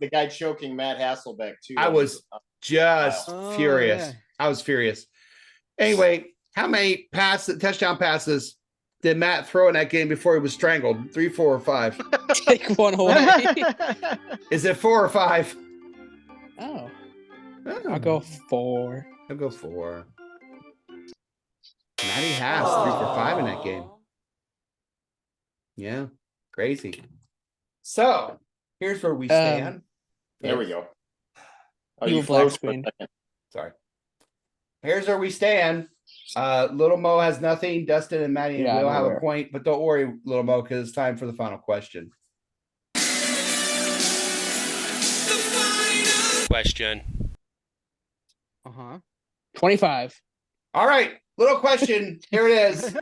the guy choking Matt Hasselbeck too. I was just Oh, furious. yeah. I was furious. Anyway, how many touchdown passes did Matt throw in that game before he was strangled? 3, 4, or 5? Take one away. Is it 4 or 5? Oh, Oh, I'll go 4. I'll go 4. Matty has 3 for 5 in that game. Yeah, crazy. So here's where we stand. There we go. Oh, You you were black froze for a screen. second. Sorry. Here's where we stand. Little Mo has nothing. Dustin and Maddie and Yeah, Will I'm have a aware. point, but don't worry, Little Mo, because it's time for the final question. Question. 25. All right, little question. Here it is.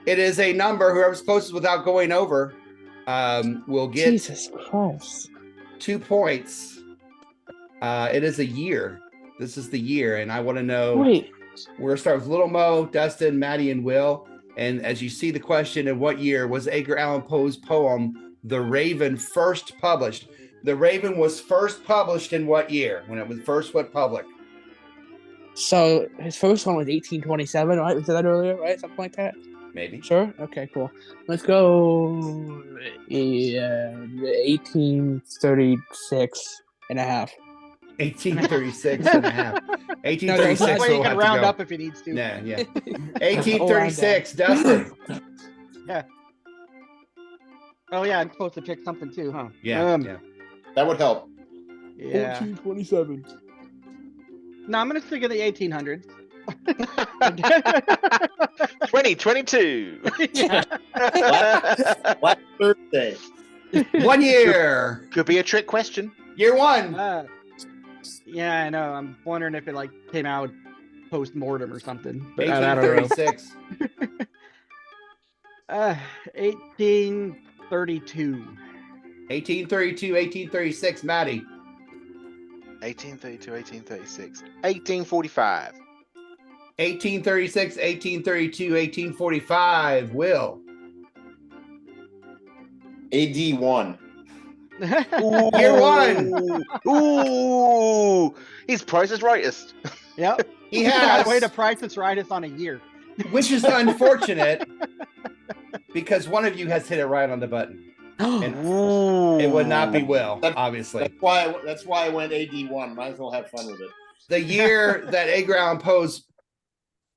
It is a number. Whoever's closest without going over will get Jesus Christ. 2 points. It is a year. This is the year, and I want to know. Wait. We're going to start with Little Mo, Dustin, Maddie, and Will. And as you see the question, in what year was Edgar Allan Poe's poem, The Raven, first published? The Raven was first published in what year? When it was first went public? So his first one was 1827, right? We said that earlier, right? Something like that. Maybe. Sure. Okay, cool. Let's go 1836 and a half. 1836 and a half. 1836. That way you we'll can have to round go. up if he needs to. Yeah. 1836, Dustin. Oh yeah, I'm supposed to pick something too, huh? Yeah. That would help. Yeah. 1427. No, I'm gonna stick in the 1800s. 2022. Yeah. Black Thursday. 1 year. Could be a trick question. Year one. Yeah, I know. I'm wondering if it like came out post mortem or something. But I don't know. 1836. 1832. 1832, 1836, Maddie. 1832, 1836, 1845. 1836, 1832, 1845, Will. AD1. Year one. Ooh, he's Price is Rightest. Yep. He Got has, a way to price its rightest on a year. which is unfortunate because one of you has hit it right on the button. And it would not be Will, obviously. That's why I went AD1. Might as well have fun with it. The year that Edgar Allan Poe's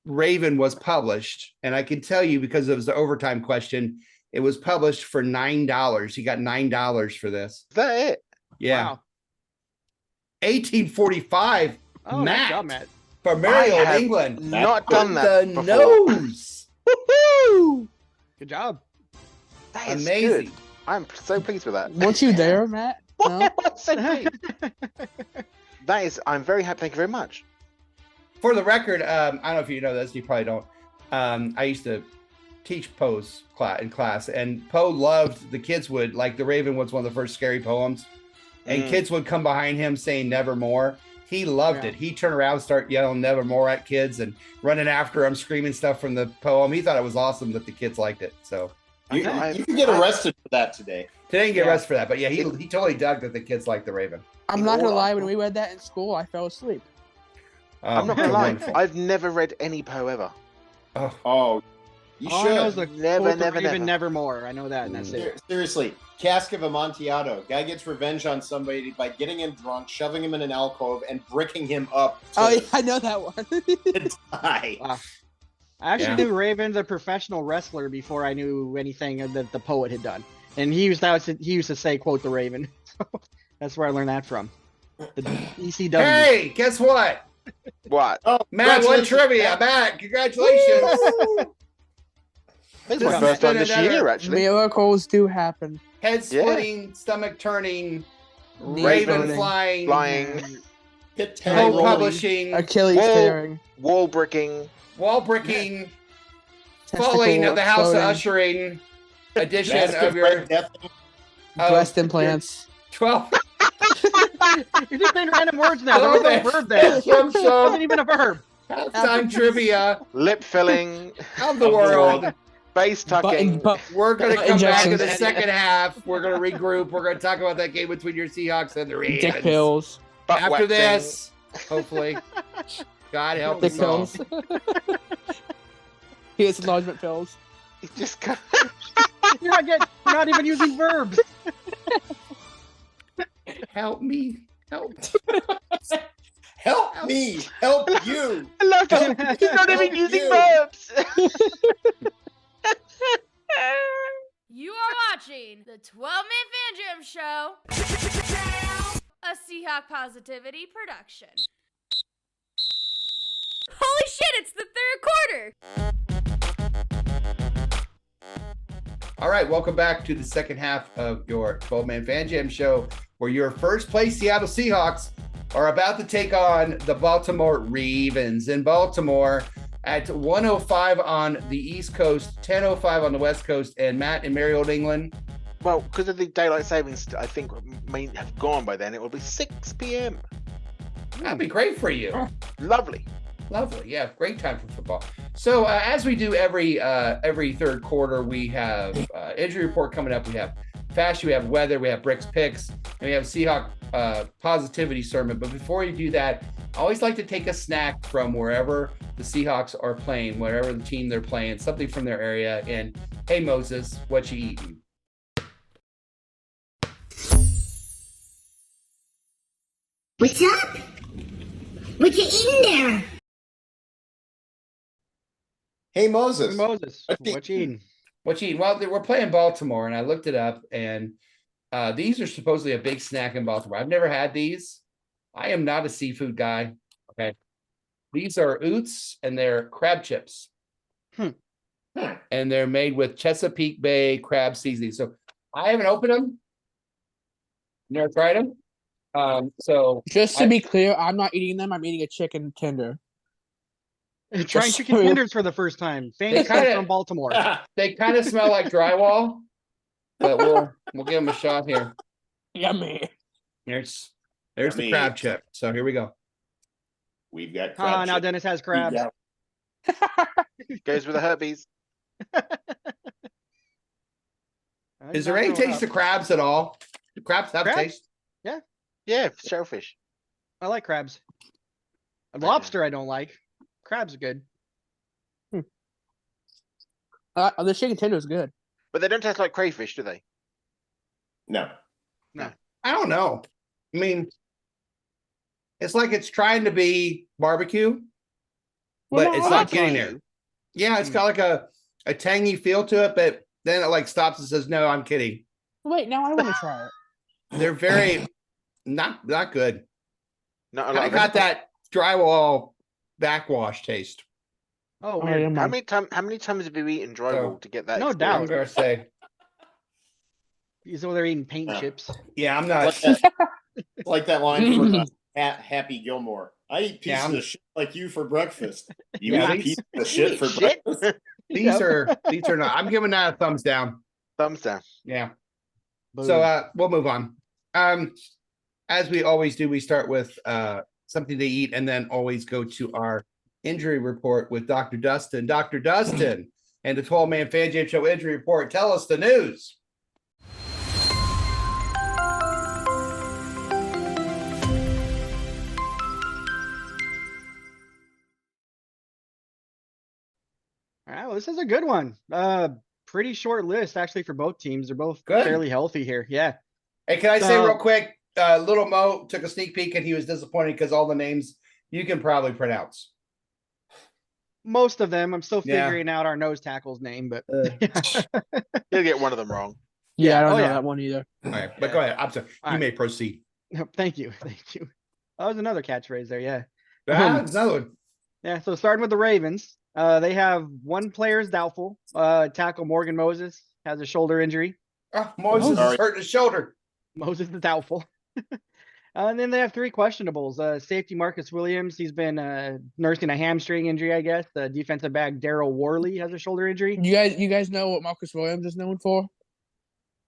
Raven was published, and I can tell you because it was the overtime question, it was published for $9. He got $9 for this. Is that it? Yeah. Wow. 1845. Oh, Matt. nice job, Matt. For Mario I have England. not done that The before. nose. Woohoo! Good job. That is Amazing. good. I'm so pleased with that. Weren't you there, Matt? No? So pleased. That is, I'm very happy. Thank you very much. For the record, I don't know if you know this, you probably don't. I used to teach Poe's in class, and Poe loved, the kids would, like The Raven was one of the first scary poems, and kids would come behind him saying nevermore. He loved it. He'd turn around and start yelling nevermore at kids and running after them, screaming stuff from the poem. He thought it was awesome that the kids liked it. So You can get arrested for that today. today didn't get arrested for that, but yeah, he totally dug that the kids liked The Raven. I'm not gonna lie, when we read that in school, I fell asleep. I'm not gonna lie. wonderful. I've never read any Poe ever. Oh, you All I know is should. the Never, quote, never, even never. nevermore. I know that, and that's it. Seriously, Cask of Amontillado. Guy gets revenge on somebody by getting him drunk, shoving him in an alcove, and bricking him up to Oh, yeah, I know that one. die. Wow. I actually knew Raven's a professional wrestler before I knew anything that the poet had done. And he used to say, quote the Raven. That's where I learned that from. The ECW. Hey, guess what? What? Oh, Matt won congratulations, trivia. Matt. Matt, congratulations. This is This my has first been time this another year, actually. Miracles do happen. Head splitting, stomach turning, Knee Raven burning, flying, Flying, Pit Poe rolling. publishing, Achilles Whoa. tearing, wall bricking. wall bricking, testicle falling of the house of exploding, ushering, edition Mask of of your Red Death. breast implants. 12 You're just saying random words now. There was no verb there. It Swim show wasn't even a verb. halftime trivia Lip filling. of the world. Base tucking. We're going to butt come back in the injections. second half. We're going to regroup. We're going to talk about that game between your Seahawks and the Ravens. Dick pills. butt After waxing. this, hopefully, God help Dick us all. pills. Here's enlargement pills. It just co- You're not even using verbs. Help me. Help. Help me. Help you. I love it. He's not even Help using you. verbs. You are watching the 12-Man A Seahawk Positivity production. Holy shit, it's the third quarter! All right, welcome back to the second half of your 12-man Fan Jam show, where your first place Seattle Seahawks are about to take on the Baltimore Ravens in Baltimore at 1:05 on the East Coast, 10:05 on the West Coast. And Matt in merry old England. Well, because of the daylight savings, I think may have gone by then. It will be 6 p.m. That'd be great for you. Lovely. Lovely. Yeah, great time for football. So as we do every third quarter, we have injury report coming up. We have fashion, we have weather, we have Brick's picks, and we have Seahawk positivity sermon. But before you do that, I always like to take a snack from wherever the Seahawks are playing, whatever the team they're playing, something from their area. And hey, Moses, what you eating? What's up? What you eating there? Hey, Moses. Moses, what you eating? What you eating? Well, we're playing Baltimore, and I looked it up, and these are supposedly a big snack in Baltimore. I've never had these. I am not a seafood guy. Okay. These are Oots, and they're crab chips. And they're made with Chesapeake Bay crab seasoning. So I haven't opened them. Never tried them. So just to be clear, I'm not eating them. I'm eating a chicken tender. Trying chicken tenders for the first time. Famous from Baltimore. They kind of smell like drywall, but we'll give them a shot here. Yummy. There's the crab chip. So here we go. We've got crab. Now Dennis has crabs. Goes with the herpes. Is there any taste to crabs at all? Do crabs have taste? Yeah, shellfish. I like crabs. Lobster I don't like. Crabs are good. The chicken tender is good. But they don't taste like crayfish, do they? No. I don't know. I mean, it's like it's trying to be barbecue, but it's not getting there. Yeah, it's got like a tangy feel to it, but then it like stops and says, "No, I'm kidding." Wait, now I want to try it. They're very not good. No, I got that drywall backwash taste. Oh, weird. How many times have you eaten drywall to get that? No experience? doubt. I'm gonna say. So they're eating paint chips. Yeah, I'm not. Like that line from Happy Gilmore. I eat pieces of shit like you for breakfast. You eat pieces of shit for breakfast. These are not. I'm giving that a thumbs down. Thumbs down. Yeah. Boom. So we'll move on. As we always do, we start with something to eat and then always go to our injury report with Dr. Dustin. Dr. Dustin and the 12-man Fan Jam Show injury report. Tell us the news. All right, well, this is a good one. Pretty short list actually for both teams. They're both Good. fairly healthy here. Yeah. Hey, can I say real quick, Little Mo took a sneak peek and he was disappointed because all the names you can probably pronounce. Most of them. I'm still figuring out our nose tackle's name, but He'll get one of them wrong. Yeah, I don't know that one either. All right, but go ahead. I'm sorry. You may proceed. Thank you. Thank you. That was another catchphrase there. Yeah. Another one. Yeah. So starting with the Ravens, they have one player's doubtful. Tackle Morgan Moses has a shoulder injury. Oh, Moses is hurting his shoulder. Moses is doubtful. And then they have three questionables. Safety Marcus Williams, he's been nursing a hamstring injury, I guess. The defensive back Daryl Worley has a shoulder injury. You guys know what Marcus Williams is known for?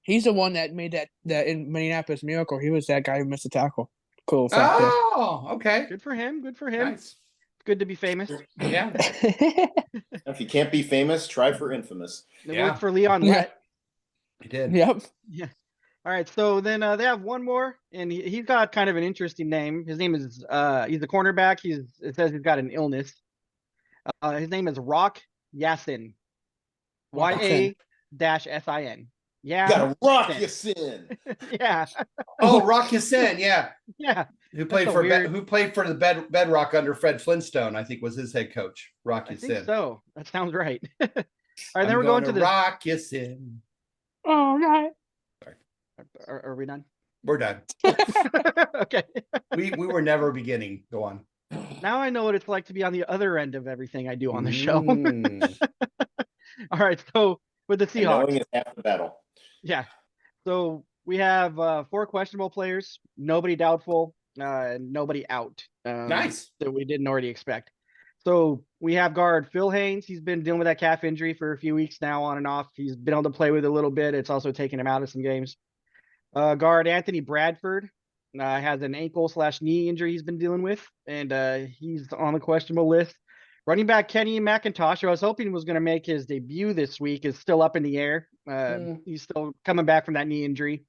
He's the one that made that in Minneapolis Miracle. He was that guy who missed a tackle. Cool fact. Oh, okay. Good for him. Good for him. Nice. Good to be famous. Yeah. If you can't be famous, try for infamous. It worked for Leon Lett. He did. Yep. Yeah. All right. So then they have one more, and he's got kind of an interesting name. His name is he's a cornerback. It says he's got an illness. His name is Rock Yassin. YA-SIN. Yeah. You gotta rock your sin. Yeah. Oh, Rock Yassin, yeah. Yeah. Who played for the Bedrock under Fred Flintstone, I think was his head coach. Rock I Yassin. think so. That sounds right. All right, then we're going to the Rock Yassin. All right. Are we done? We're done. Okay. We were never beginning. Go on. Now I know what it's like to be on the other end of everything I do on the show. Mm. All right, so with the And knowing Seahawks, is half the battle. yeah. So we have 4 questionable players, nobody doubtful, and nobody out. Nice. That we didn't already expect. So we have guard Phil Haynes. He's been dealing with that calf injury for a few weeks now, on and off. He's been able to play with it a little bit. It's also taken him out of some games. Guard Anthony Bradford has an ankle/knee injury he's been dealing with, and he's on the questionable list. Running back Kenny McIntosh, who I was hoping was going to make his debut this week, is still up in the air. He's still coming back from that knee injury.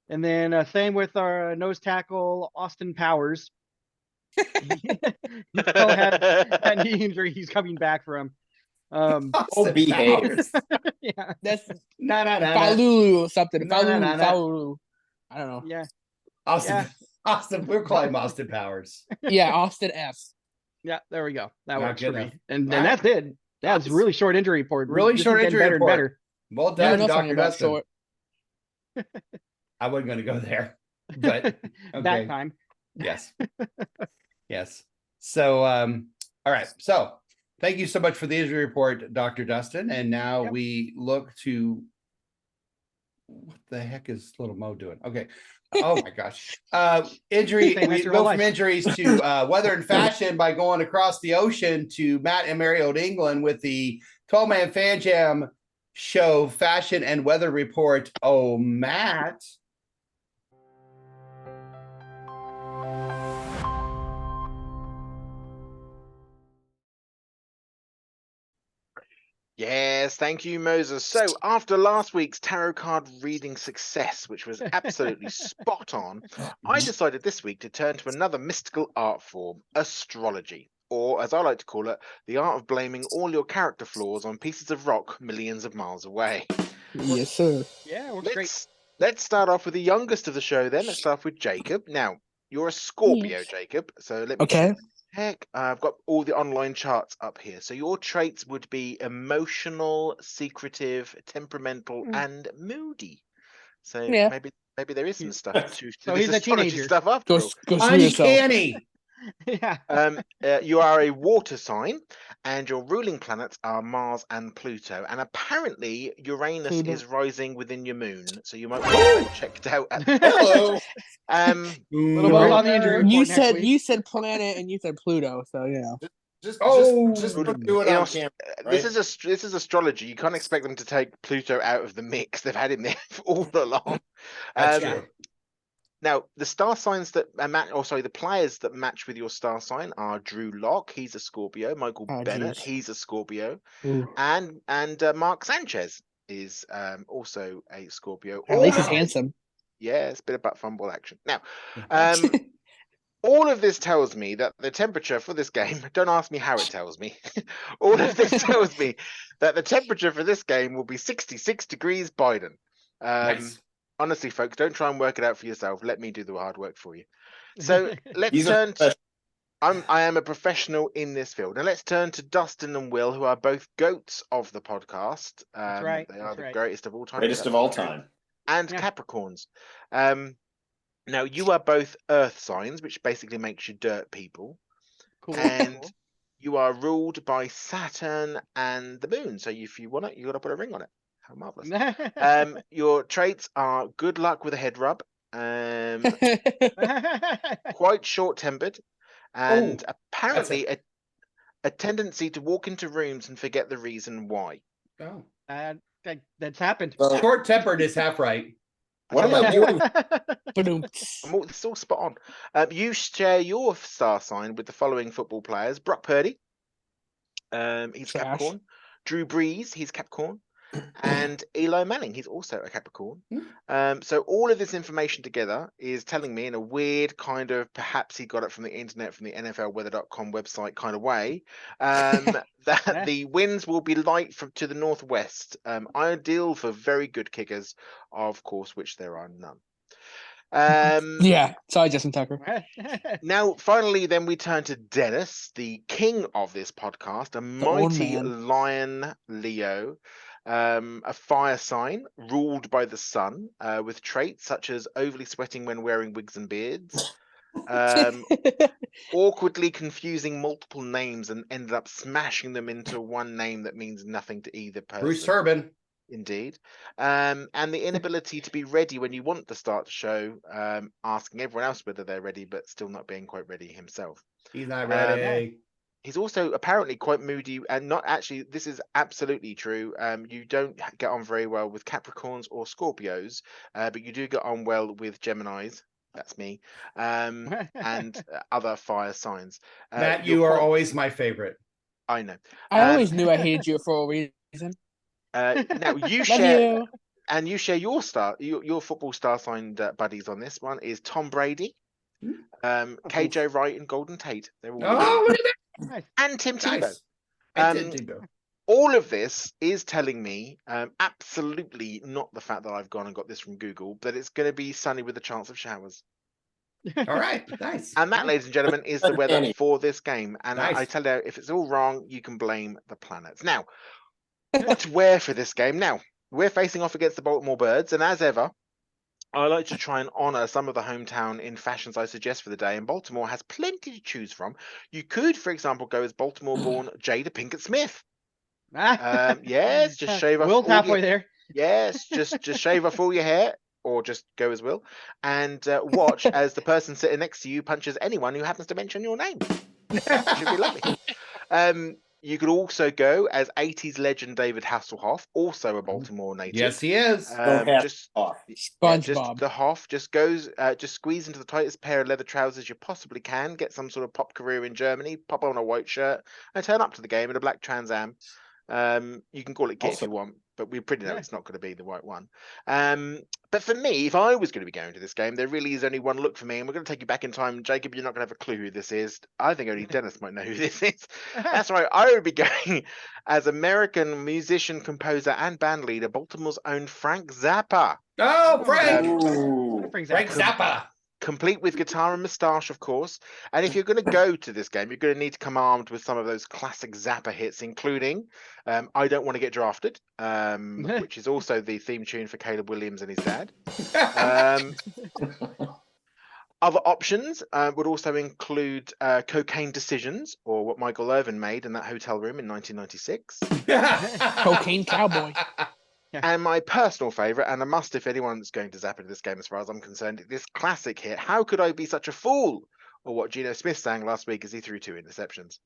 And then same with our nose tackle, Austin Powers. He still had that knee injury he's coming back from. Behave. Yeah. That's No. Falulu or something. No, no, no, no. Falulu. I don't know. Yeah. Austin, we'll call him Austin Powers. Yeah, Austin F. Yeah, there we go. That Not works good for enough. me. And All right. that's it. That's Nice. really short injury report. Really This short is getting injury better report. and better. Well Yeah, I done, know something Dr. about Dustin. short. I wasn't going to go there, but okay. That time. Yes. Yes. So, all right. So thank you so much for the injury report, Dr. Dustin. And now Yep. we look to what the heck is little Mo doing? Okay. Oh my gosh. Injury. Same We answer go all from life. injuries to weather and fashion by going across the ocean to Matt and Marriott, England with the 12-man Fan Jam show fashion and weather report. Oh, Matt. Yes, thank you, Moses. So, after last week's tarot card reading success, which was absolutely spot on, I decided this week to turn to another mystical art form, astrology, or as I like to call it, the art of blaming all your character flaws on pieces of rock millions of miles away. Yes, sir. Yeah, it works great. Let's start off with the youngest of the show then. Let's start off with Jacob. Now, you're a Scorpio, Yes. Jacob, so let me Okay. Heck, I've got all the online charts up here. So your traits would be emotional, secretive, temperamental, and moody. So Yeah. maybe there is some stuff to So this he's a astrology teenager. stuff after all. Go screw yourself. Uncanny. Yeah. You are a water sign, and your ruling planets are Mars and Pluto. And apparently, Uranus Pluto. is rising within your moon, so you might want to get that checked out. Hello. Little bit on the injury report You next said week. planet and you said Pluto, so you know. Just In do it on Aus- camera. This right? is astrology. You can't expect them to take Pluto out of the mix. They've had him there for all along. That's Um, true. Now, the star signs that match, the players that match with your star sign are Drew Lock. He's a Scorpio. Michael Oh, Bennett. geez. He's a Scorpio. Ooh. And Mark Sanchez is also a Scorpio. At least he's All of- handsome. Yeah, it's a bit of butt fumble action. Now, all of this tells me that the temperature for this game, don't ask me how it tells me. All of this tells me that the temperature for this game will be 66 degrees Biden. Nice. Honestly, folks, don't try and work it out for yourself. Let me do the hard work for you. So let's He's a turn to, I am a professional in this field. Now let's turn to Dustin and Will, who are both goats of the podcast. That's right. They are That's the right. greatest of all time. Greatest of all time. And Yeah. Capricorns. Now you are both earth signs, which basically makes you dirt people. Cool. And you are ruled by Saturn and the moon. So if you want it, you got to put a ring on it. How marvelous. Your traits are good luck with a head rub, quite short-tempered, and apparently a tendency to walk into rooms and forget the reason why. Oh. That's happened. Short-tempered is half right. What am I doing? It's all spot on. You share your star sign with the following football players: Brock Purdy, he's Trash. Capricorn; Drew Brees, he's Capricorn; and Eli Manning, he's also a Capricorn. So all of this information together is telling me in a weird kind of, perhaps he got it from the internet, from the NFLweather.com website kind of way, that the winds will be light to the northwest, ideal for very good kickers, of course, which there are none. Yeah, sorry, Justin Tucker. Now, finally, then we turn to Dennis, the king of this podcast, a The old mighty man. lion Leo. a fire sign ruled by the sun, with traits such as overly sweating when wearing wigs and beards, awkwardly confusing multiple names and ended up smashing them into one name that means nothing to either person. Bruce Turbin. Indeed. And the inability to be ready when you want to start the show, asking everyone else whether they're ready, but still not being quite ready himself. He's not ready. He's also apparently quite moody, and not actually, this is absolutely true. You don't get on very well with Capricorns or Scorpios, but you do get on well with Geminis. That's me. And other fire signs. Matt, you are always my favorite. I know. I always knew I hated you for a reason. Now you share your football star signed buddies on this one is Tom Brady, KJ Wright, and Golden Tate. They're all and Tim Tebow. All of this is telling me absolutely not the fact that I've gone and got this from Google, but it's going to be sunny with a chance of showers. All right, nice. And that, ladies and gentlemen, is the weather for this game. And I tell you, if it's all wrong, you can blame the planets. Now, what to wear for this game? Now, we're facing off against the Baltimore Birds, and as ever, I like to try and honour some of the hometown in fashions I suggest for the day, and Baltimore has plenty to choose from. You could, for example, go as Baltimore-born Jada Pinkett Smith. Yes, just shave off. Will's halfway there. Yes, just shave off all your hair, or just go as Will, and watch as the person sitting next to you punches anyone who happens to mention your name. Should be lovely. You could also go as 80s legend David Hasselhoff, also a Baltimore native. Yes, he is. SpongeBob. The Hoff just goes, just squeeze into the tightest pair of leather trousers you possibly can, get some sort of pop career in Germany, pop on a white shirt, and turn up to the game in a black Trans Am. You can call it kit if you want, but we pretty know it's not going to be the right one. But for me, if I was going to be going to this game, there really is only one look for me, and we're going to take you back in time. Jacob, you're not going to have a clue who this is. I think only Dennis might know who this is. That's right. I would be going as American musician, composer, and band leader, Baltimore's own Frank Zappa. Oh, Frank! Frank Zappa! Complete with guitar and moustache, of course. And if you're going to go to this game, you're going to need to come armed with some of those classic Zappa hits, including I Don't Want to Get Drafted, which is also the theme tune for Caleb Williams and his dad. Other options would also include Cocaine Decisions, or what Michael Irvin made in that hotel room in 1996. Cocaine Cowboy. And my personal favourite, and a must if anyone's going to Zappa to this game as far as I'm concerned, this classic hit, How Could I Be Such a Fool? Or what Geno Smith sang last week as he threw 2 interceptions.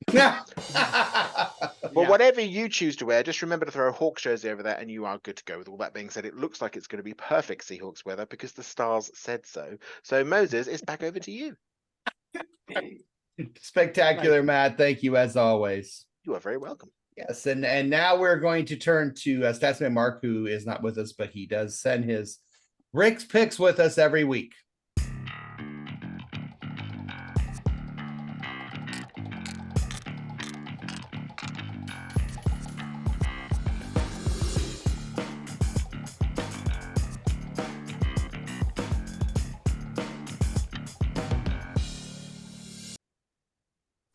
Well, whatever you choose to wear, just remember to throw a Hawks jersey over there and you are good to go. With all that being said, it looks like it's going to be perfect Seahawks weather because the stars said so. So Moses, it's back over to you. Spectacular, Matt. Thank you as always. You are very welcome. Yes, and now we're going to turn to Statsman Mark, who is not with us, but he does send his Rick's picks with us every week.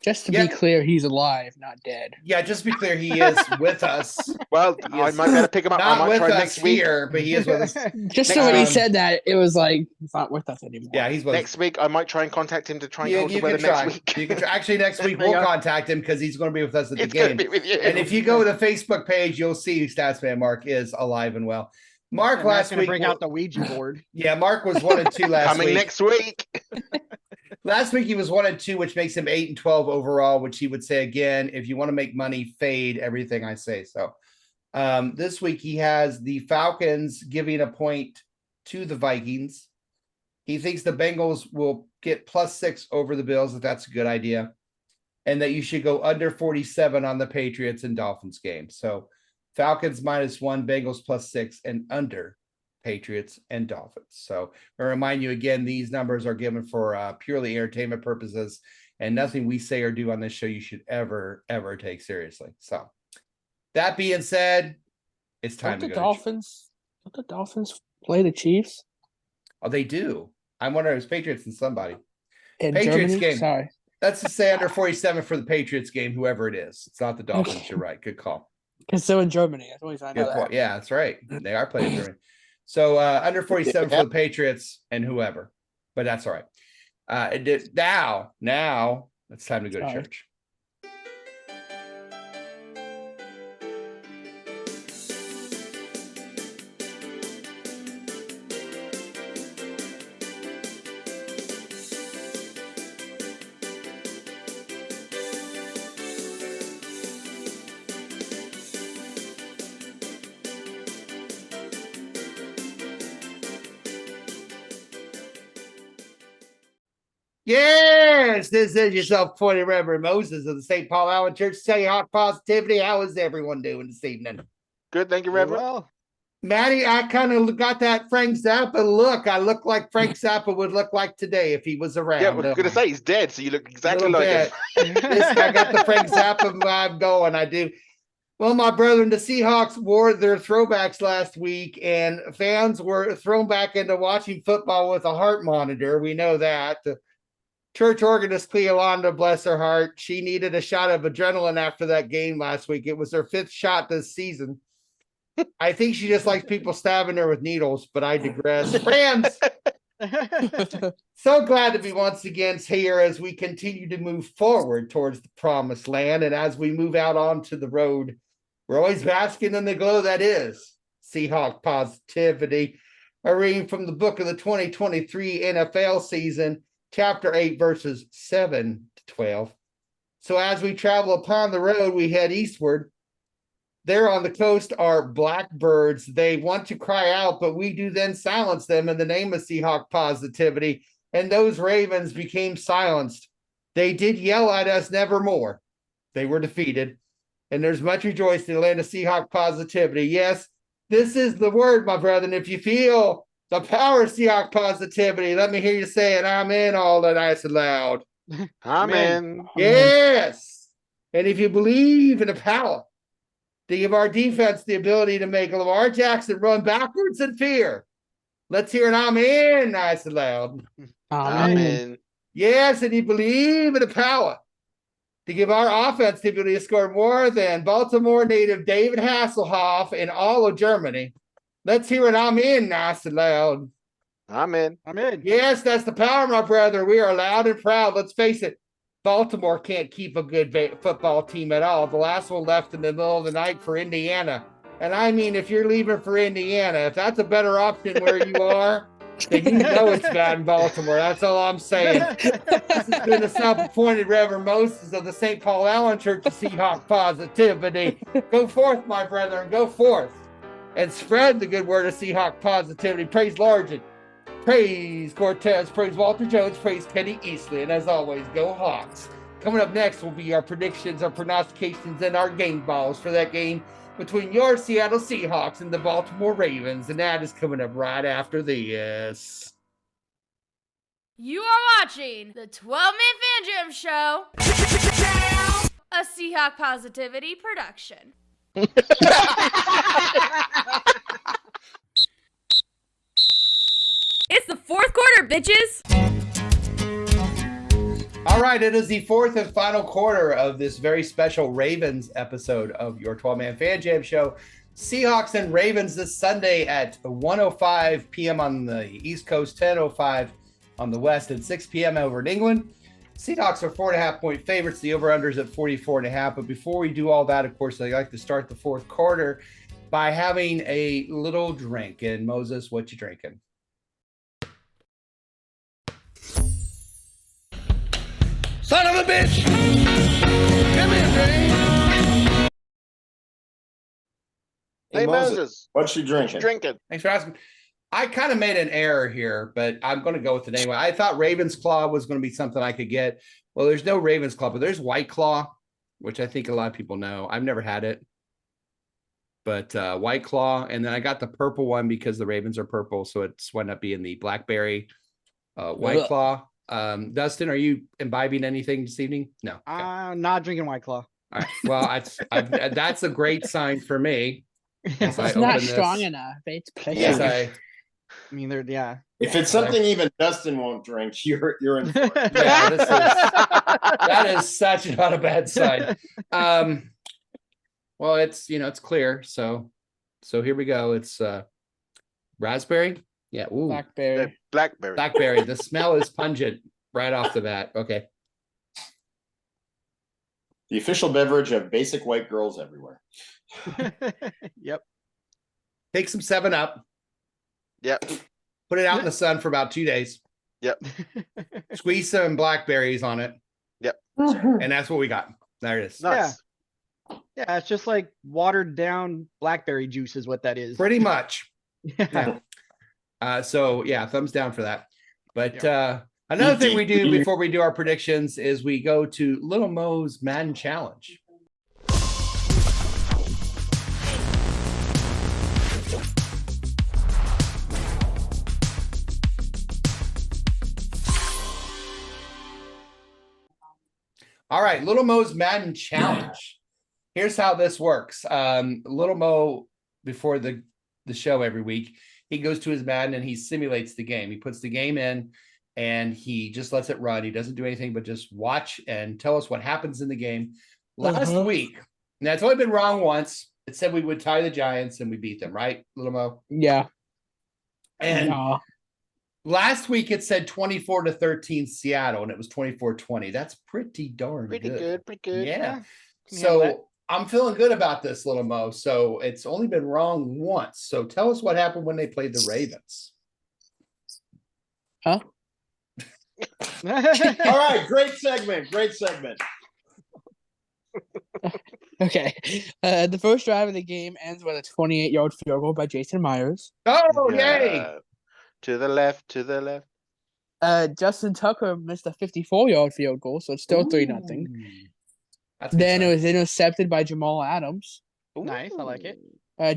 Just to be clear, he's alive, not dead. Yeah, just to be clear, he is with us. Well, I might be able to pick him up. Not I might with try us next week. here, but he is with us. Just so when he said that, it was like, he's not with us anymore. Yeah, he's with next week. I might try and contact him to try and you weather can try. next week. You can try. Actually, next week we'll contact him because he's going to be with us at the It's game. going to be with you. And if you go to the Facebook page, you'll see Statsman Mark is alive and well. Mark last week bring out the Ouija board. Yeah, Mark was 1-2 last Coming week. next week. Last week he was 1-2, which makes him 8-12 overall, which he would say again, if you want to make money, fade everything I say. So this week he has the Falcons giving a point to the Vikings. He thinks the Bengals will get +6 over the Bills, if that's a good idea. And that you should go under 47 on the Patriots and Dolphins game. So Falcons -1, Bengals +6, and under Patriots and Dolphins. So I remind you again, these numbers are given for purely entertainment purposes, and nothing we say or do on this show you should ever take seriously. So that being said, it's time to go. Don't the Dolphins play the Chiefs? Oh, they do. I'm wondering if it's Patriots and somebody. In Patriots Germany? game. Sorry. Let's just say under 47 for the Patriots game, whoever it is. It's not the Dolphins. You're right. Good call. Because so in Germany. That's always I know Good that. point. Yeah, that's right. They are playing Germany. So under 47 for the Patriots and whoever, but that's all right. Now it's time to go to Sorry. church. Yes, this is yourself, 20 Reverend Moses of the St. Paul Allen Church. Seahawk Positivity. How is everyone doing this evening? Good, thank you, Very Reverend. well. Maddie, I kind of got that Frank Zappa look. I look like Frank Zappa would look like today if he was around. Yeah, I was going to say he's dead, so you look exactly Little like him. I got the Frank Zappa vibe going. I do. Well, my brethren, the Seahawks wore their throwbacks last week, and fans were thrown back into watching football with a heart monitor. We know that. The church organist Cleolanda, bless her heart, she needed a shot of adrenaline after that game last week. It was her 5th shot this season. I think she just likes people stabbing her with needles, but I digress. Friends, so glad to be once again here as we continue to move forward towards the promised land. And as we move out onto the road, we're always basking in the glow that is Seahawk Positivity. A reading from the book of the 2023 NFL season, chapter 8, verses 7 to 12. So as we travel upon the road, we head eastward. There on the coast are blackbirds. They want to cry out, but we do then silence them in the name of Seahawk Positivity. And those ravens became silenced. They did yell at us nevermore. They were defeated. And there's much rejoicing in the land of Seahawk Positivity. Yes, this is the word, my brethren. If you feel the power of Seahawk Positivity, let me hear you say it. Amen all that nice and loud. Amen. Yes. And if you believe in the power to give our defense the ability to make Lamar Jackson run backwards in fear, let's hear an amen nice and loud. Amen. Yes, and you believe in the power to give our offense the ability to score more than Baltimore native David Hasselhoff in all of Germany. Let's hear an amen nice and loud. Amen. Amen. Yes, that's the power, my brother. We are loud and proud. Let's face it. Baltimore can't keep a good football team at all. The last one left in the middle of the night for Indiana. And I mean, if you're leaving for Indiana, if that's a better option where you are, then you know it's bad in Baltimore. That's all I'm saying. This has been the self-appointed Reverend Moses of the St. Paul Allen Church of Seahawk Positivity. Go forth, my brethren, go forth and spread the good word of Seahawk Positivity. Praise Largent. Praise Cortez, praise Walter Jones, praise Kenny Eastley, and as always, go Hawks. Coming up next will be our predictions, our prognostications, and our game balls for that game between your Seattle Seahawks and the Baltimore Ravens, and that is coming up right after this. You are watching the 12-Man Fan Jam Show, a Seahawk Positivity production. It's the fourth quarter, bitches! All right, it is the fourth and final quarter of this very special Ravens episode of your 12-Man Fan Jam Show. Seahawks and Ravens this Sunday at 1:05 p.m. on the East Coast, 10:05 on the West, and 6 p.m. over in England. Seahawks are 4.5-point favorites. The over-under is at 44.5. But before we do all that, of course, I like to start the fourth quarter by having a little drink. And Moses, what you drinking? Son of a bitch! Give me a drink! Hey, Moses. What you drinking? Thanks for asking. I kind of made an error here, but I'm going to go with it anyway. I thought Ravens Claw was going to be something I could get. Well, there's no Ravens Claw, but there's White Claw, which I think a lot of people know. I've never had it, but White Claw. And then I got the purple one because the Ravens are purple, so it's wound up being the blackberry White Claw. Dustin, are you imbibing anything this evening? No. Okay. I'm not drinking White Claw. All right. Well, that's a great sign for me. It's not strong enough. It's pleasure. Yes, I mean, yeah. If it's something even Dustin won't drink, you're in for it. Yeah, that is such not a bad sign. Well, it's it's clear. So here we go. It's raspberry. Yeah. Ooh. Blackberry. Blackberry. Blackberry. The smell is pungent right off the bat. Okay. The official beverage of basic white girls everywhere. Yep. Take some 7-Up. Yep. Put it out in the sun for about 2 days. Yep. Squeeze some blackberries on it. Yep. And that's what we got. There it is. Nice. Yeah, it's just like watered down blackberry juice is what that is. Pretty much. Yeah. So yeah, thumbs down for that. But another thing we do before we do our predictions is we go to Little Mo's Madden Challenge. All right, Little Mo's Madden Challenge. Here's how this works. Little Mo, before the show every week, he goes to his Madden and he simulates the game. He puts the game in and he just lets it run. He doesn't do anything but just watch and tell us what happens in the game. Last week, now it's only been wrong once. It said we would tie the Giants and we beat them, right, Little Mo? Yeah. And last week it said 24-13 Seattle, and it was 24-20. That's pretty darn good. Pretty good. Yeah. So I'm feeling good about this, Little Mo. So it's only been wrong once. So tell us what happened when they played the Ravens. Huh? All right, great segment. Great segment. Okay. The first drive of the game ends with a 28-yard field goal by Jason Myers. Oh, yay! To the left, to the left. Justin Tucker missed a 54-yard field goal, so it's still 3-0. Then it was intercepted by Jamal Adams. Nice, I like it.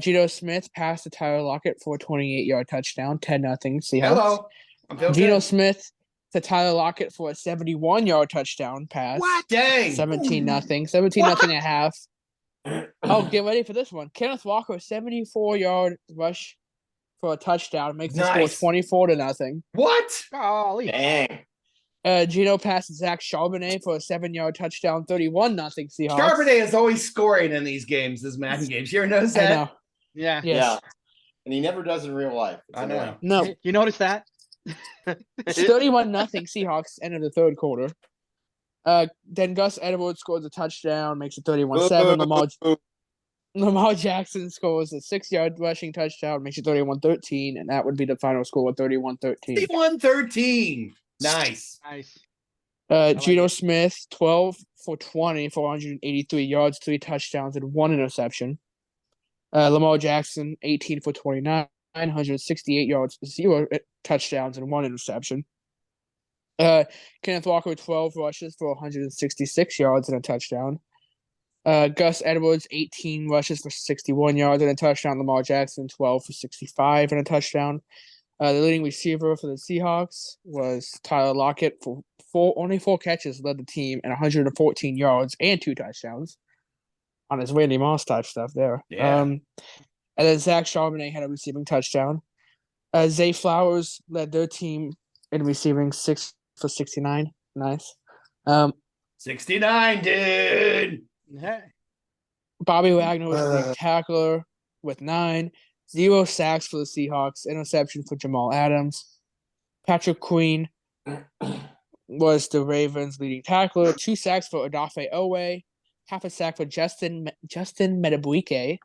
Geno Smith passed to Tyler Lockett for a 28-yard touchdown, 10-0 Seahawks. Hello. I'm feeling Geno good. Smith to Tyler Lockett for a 71-yard touchdown pass. What? Dang. 17-0. 17-0 at half. Oh, get ready for this one. Kenneth Walker, 74-yard rush for a touchdown, makes the score 24-0. What? Golly. Dang. Geno passed Zach Charbonnet for a 7-yard touchdown, 31-0 Seahawks. Charbonnet is always scoring in these games, this Madden games. You ever notice that? I know. Yeah. Yes. Yeah. And he never does in real life. It's I know. annoying. No. You notice that? It's 31-0 Seahawks, end of the third quarter. Then Gus Edwards scores a touchdown, makes it 31-7. Lamar Jackson scores a 6-yard rushing touchdown, makes it 31-13, and that would be the final score, 31-13. 31-13. Nice. Nice. Geno Smith, 12 for 20, 483 yards, 3 touchdowns, and 1 interception. Lamar Jackson, 18 for 29, 168 yards, 0 touchdowns, and 1 interception. Kenneth Walker, 12 rushes for 166 yards and a touchdown. Gus Edwards, 18 rushes for 61 yards and a touchdown. Lamar Jackson, 12 for 65 and a touchdown. The leading receiver for the Seahawks was Tyler Lockett for only 4 catches, led the team and 114 yards and 2 touchdowns on his Randy Moss type stuff there. Yeah. And then Zach Charbonnet had a receiving touchdown. Zay Flowers led their team in receiving 6 for 69. Nice. 69, dude. Hey. Bobby Wagner was the tackler with 9. 0 sacks for the Seahawks. Interception for Jamal Adams. Patrick Queen was the Ravens' leading tackler. 2 sacks for Odafe Owe. Half a sack for Justin Metabuike.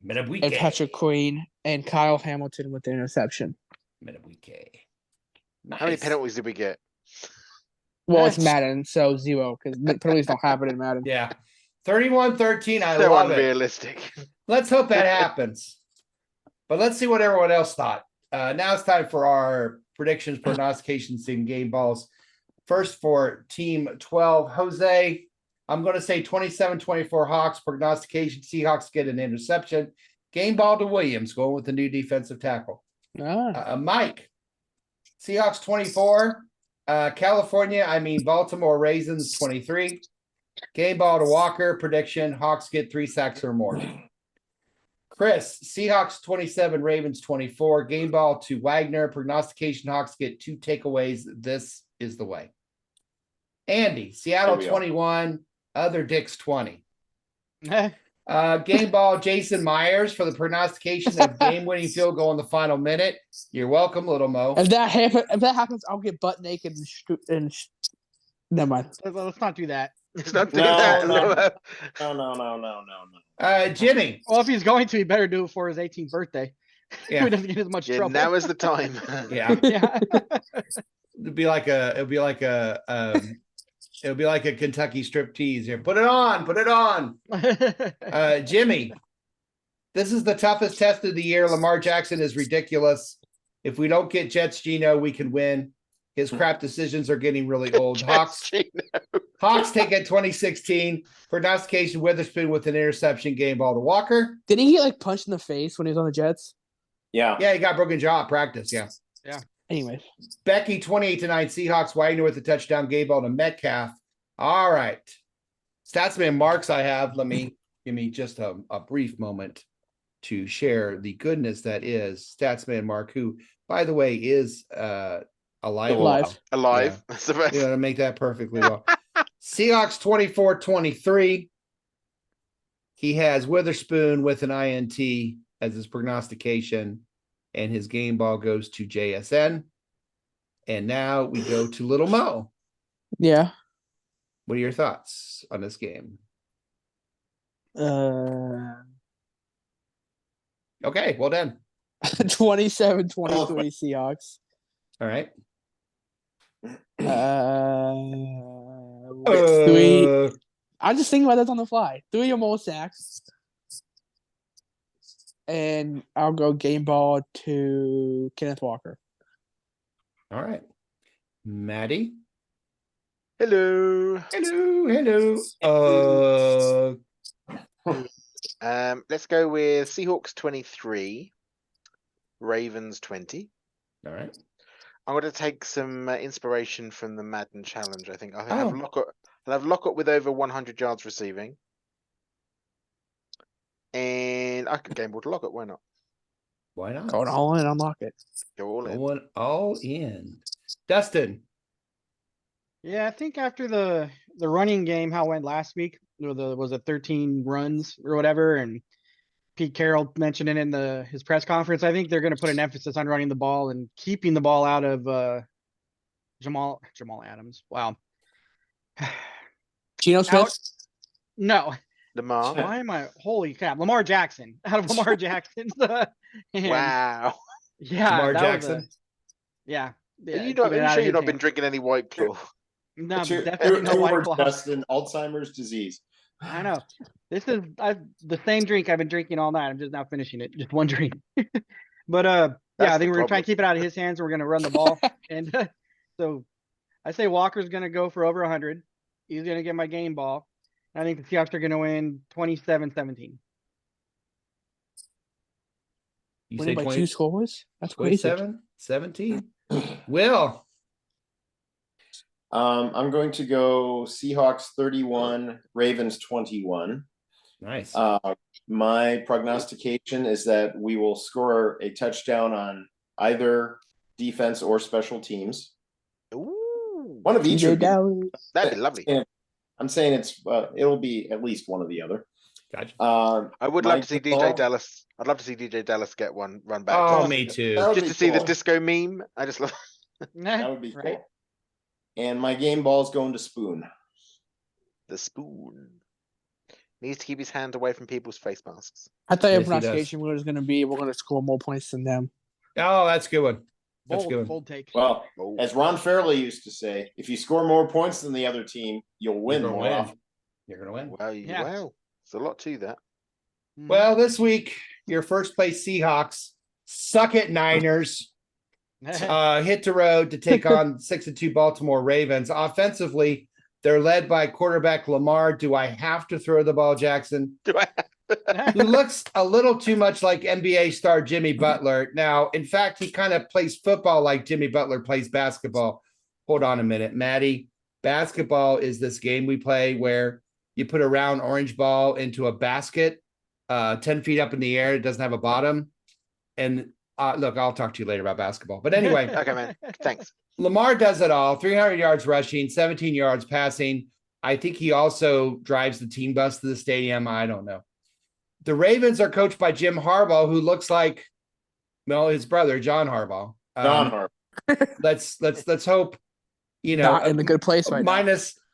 And Patrick Queen and Kyle Hamilton with the interception. Metabuike. Nice. How many penalties did we get? Well, it's Madden, so 0, because penalties don't happen in Madden. Yeah. 31-13. I So love unrealistic. it. Let's hope that happens. But let's see what everyone else thought. Now it's time for our predictions, prognostications, and game balls. First for Team 12, Jose. I'm going to say 27-24 Hawks. Prognostication, Seahawks get an interception. Game ball to Williams, going with the new defensive tackle. Mike, Seahawks 24. Baltimore Ravens 23. Game ball to Walker. Prediction, Hawks get 3 sacks or more. Chris, Seahawks 27, Ravens 24. Game ball to Wagner. Prognostication, Hawks get 2 takeaways. This is the way. Andy, Seattle 21, other Dicks 20. Game ball, Jason Myers for the prognostication of game-winning field goal in the final minute. You're welcome, Little Mo. If that happens, I'll get butt naked and never mind. Let's not do that. Let's not do No, that. no. Jimmy. Well, if he's going to, he better do it for his 18th birthday. Yeah. So he doesn't get as much Yeah, trouble. now is the time. Yeah. Yeah. It'd be like a Kentucky strip tease here. Put it on. Jimmy, this is the toughest test of the year. Lamar Jackson is ridiculous. If we don't get Jets Geno, we can win. His crap decisions are getting really old. Hawks take it 2016. Prognostication, Witherspoon with an interception, game ball to Walker. Did he get like punched in the face when he was on the Jets? Yeah. Yeah, he got broken jaw at practice. Yeah. Anyways. Becky, 28-9 Seahawks. Wagner with the touchdown, game ball to Metcalf. All right. Statsman marks I have. Give me just a brief moment to share the goodness that is Statsman Mark, who, by the way, is alive. Alive. Yeah. That's the best. You know, to make that perfectly well. Seahawks 24-23. He has Witherspoon with an INT as his prognostication, and his game ball goes to JSN. And now we go to Little Mo. Yeah. What are your thoughts on this game? Okay, well done. 27-23 Seahawks. All right. Three. I'm just thinking about that on the fly. 3 or more sacks. And I'll go game ball to Kenneth Walker. All right. Maddie. Hello. Let's go with Seahawks 23, Ravens 20. All right. I'm going to take some inspiration from the Madden challenge. I think I'll have Lockett with over 100 yards receiving. And I could game ball to Lockett. Why not? Why not? Going all in, unlock it. Go all in. Going all in. Dustin. Yeah, I think after the running game, how it went last week, was it 13 runs or whatever, and Pete Carroll mentioned it in his press conference. I think they're going to put an emphasis on running the ball and keeping the ball out of Jamal Adams. Wow. Geno Smith? No. Lamar. Why am I? Holy crap! Lamar Jackson out of Lamar Jackson's. Wow. Yeah. Lamar Jackson. Yeah. Are you sure you've not been drinking any White Claw? No, definitely no White Claw. Dustin, Alzheimer's disease. I know. This is the same drink I've been drinking all night. I'm just now finishing it. Just one drink. But I think we're gonna try and keep it out of his hands. We're gonna run the ball, and so I say Walker's gonna go for over 100. He's gonna get my game ball. I think the Seahawks are gonna win 27-17. You Winning say by 2 scores? That's crazy. 17. Will. I'm going to go Seahawks 31, Ravens 21. Nice. My prognostication is that we will score a touchdown on either defense or special teams. Ooh. One of each. That'd be lovely. I'm saying it'll be at least one or the other. Gotcha. I would love to see DJ Dallas. I'd love to see DJ Dallas get one run back. Oh, me too. Just to see the disco meme. I just love. That would be cool. Right? And my game ball is going to Spoon. The Spoon needs to keep his hand away from people's face masks. I thought your Yes, he does. pronunciation was going to be we're going to score more points than them. Oh, that's a good one. That's a good one. Bold take. Well, as Ron Fairley used to say, if you score more points than the other team, you'll win You're gonna more win. often. You're going to win. Wow, Yeah. wow. There's a lot to that. Well, this week, your first place Seahawks suck it Niners. Hit the road to take on 6-2 Baltimore Ravens. Offensively, they're led by quarterback Lamar. Do I have to throw the ball, Jackson? Do I? Who looks a little too much like NBA star Jimmy Butler. Now, in fact, he kind of plays football like Jimmy Butler plays basketball. Hold on a minute, Maddie. Basketball is this game we play where you put a round orange ball into a basket 10 feet up in the air. It doesn't have a bottom. And look, I'll talk to you later about basketball. But anyway, Okay, man. Thanks. Lamar does it all. 300 yards rushing, 17 yards passing. I think he also drives the team bus to the stadium. I don't know. The Ravens are coached by Jim Harbaugh, who looks like, well, his brother, John Harbaugh. John Harbaugh. Let's hope, Not in a good place right now.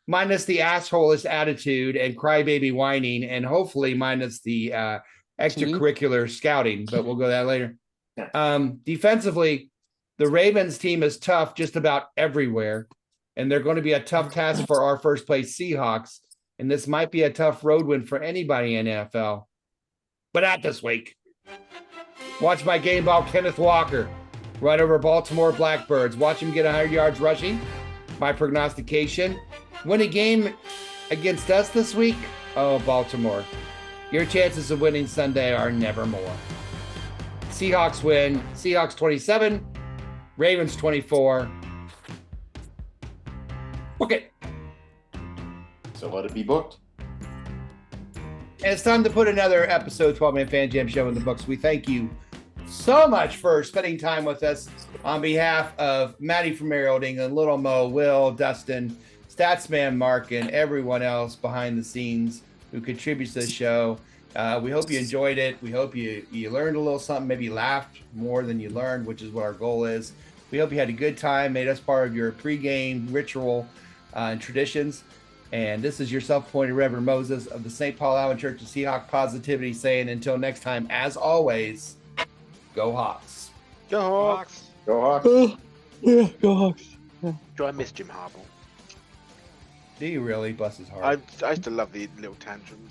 Minus the assholish attitude and crybaby whining, and hopefully minus the extracurricular scouting, but we'll go that later. Defensively, the Ravens team is tough just about everywhere, and they're going to be a tough task for our first place Seahawks, and this might be a tough road win for anybody in NFL. But not this week. Watch my game ball, Kenneth Walker, right over Baltimore Blackbirds. Watch him get 100 yards rushing. My prognostication, win a game against us this week? Oh, Baltimore. Your chances of winning Sunday are never more. Seahawks win. Seahawks 27, Ravens 24. Okay. So let it be booked. And it's time to put another episode 12-Man Fan Jam Show in the books. We thank you so much for spending time with us. On behalf of Maddie from Merry Old England, Little Mo, Will, Dustin, Statsman Mark, and everyone else behind the scenes who contributes to the show, we hope you enjoyed it. We hope you learned a little something, maybe laughed more than you learned, which is what our goal is. We hope you had a good time, made us part of your pregame ritual and traditions. And this is your self-appointed Reverend Moses of the St. Paul Allen Church of Seahawk Positivity saying, until next time, as always, go Hawks. Go Hawks. Go Hawks. Yeah, go Hawks. Yeah. Do I miss Jim Harbaugh? Do you really? Bless his heart. I used to love the little tantrums.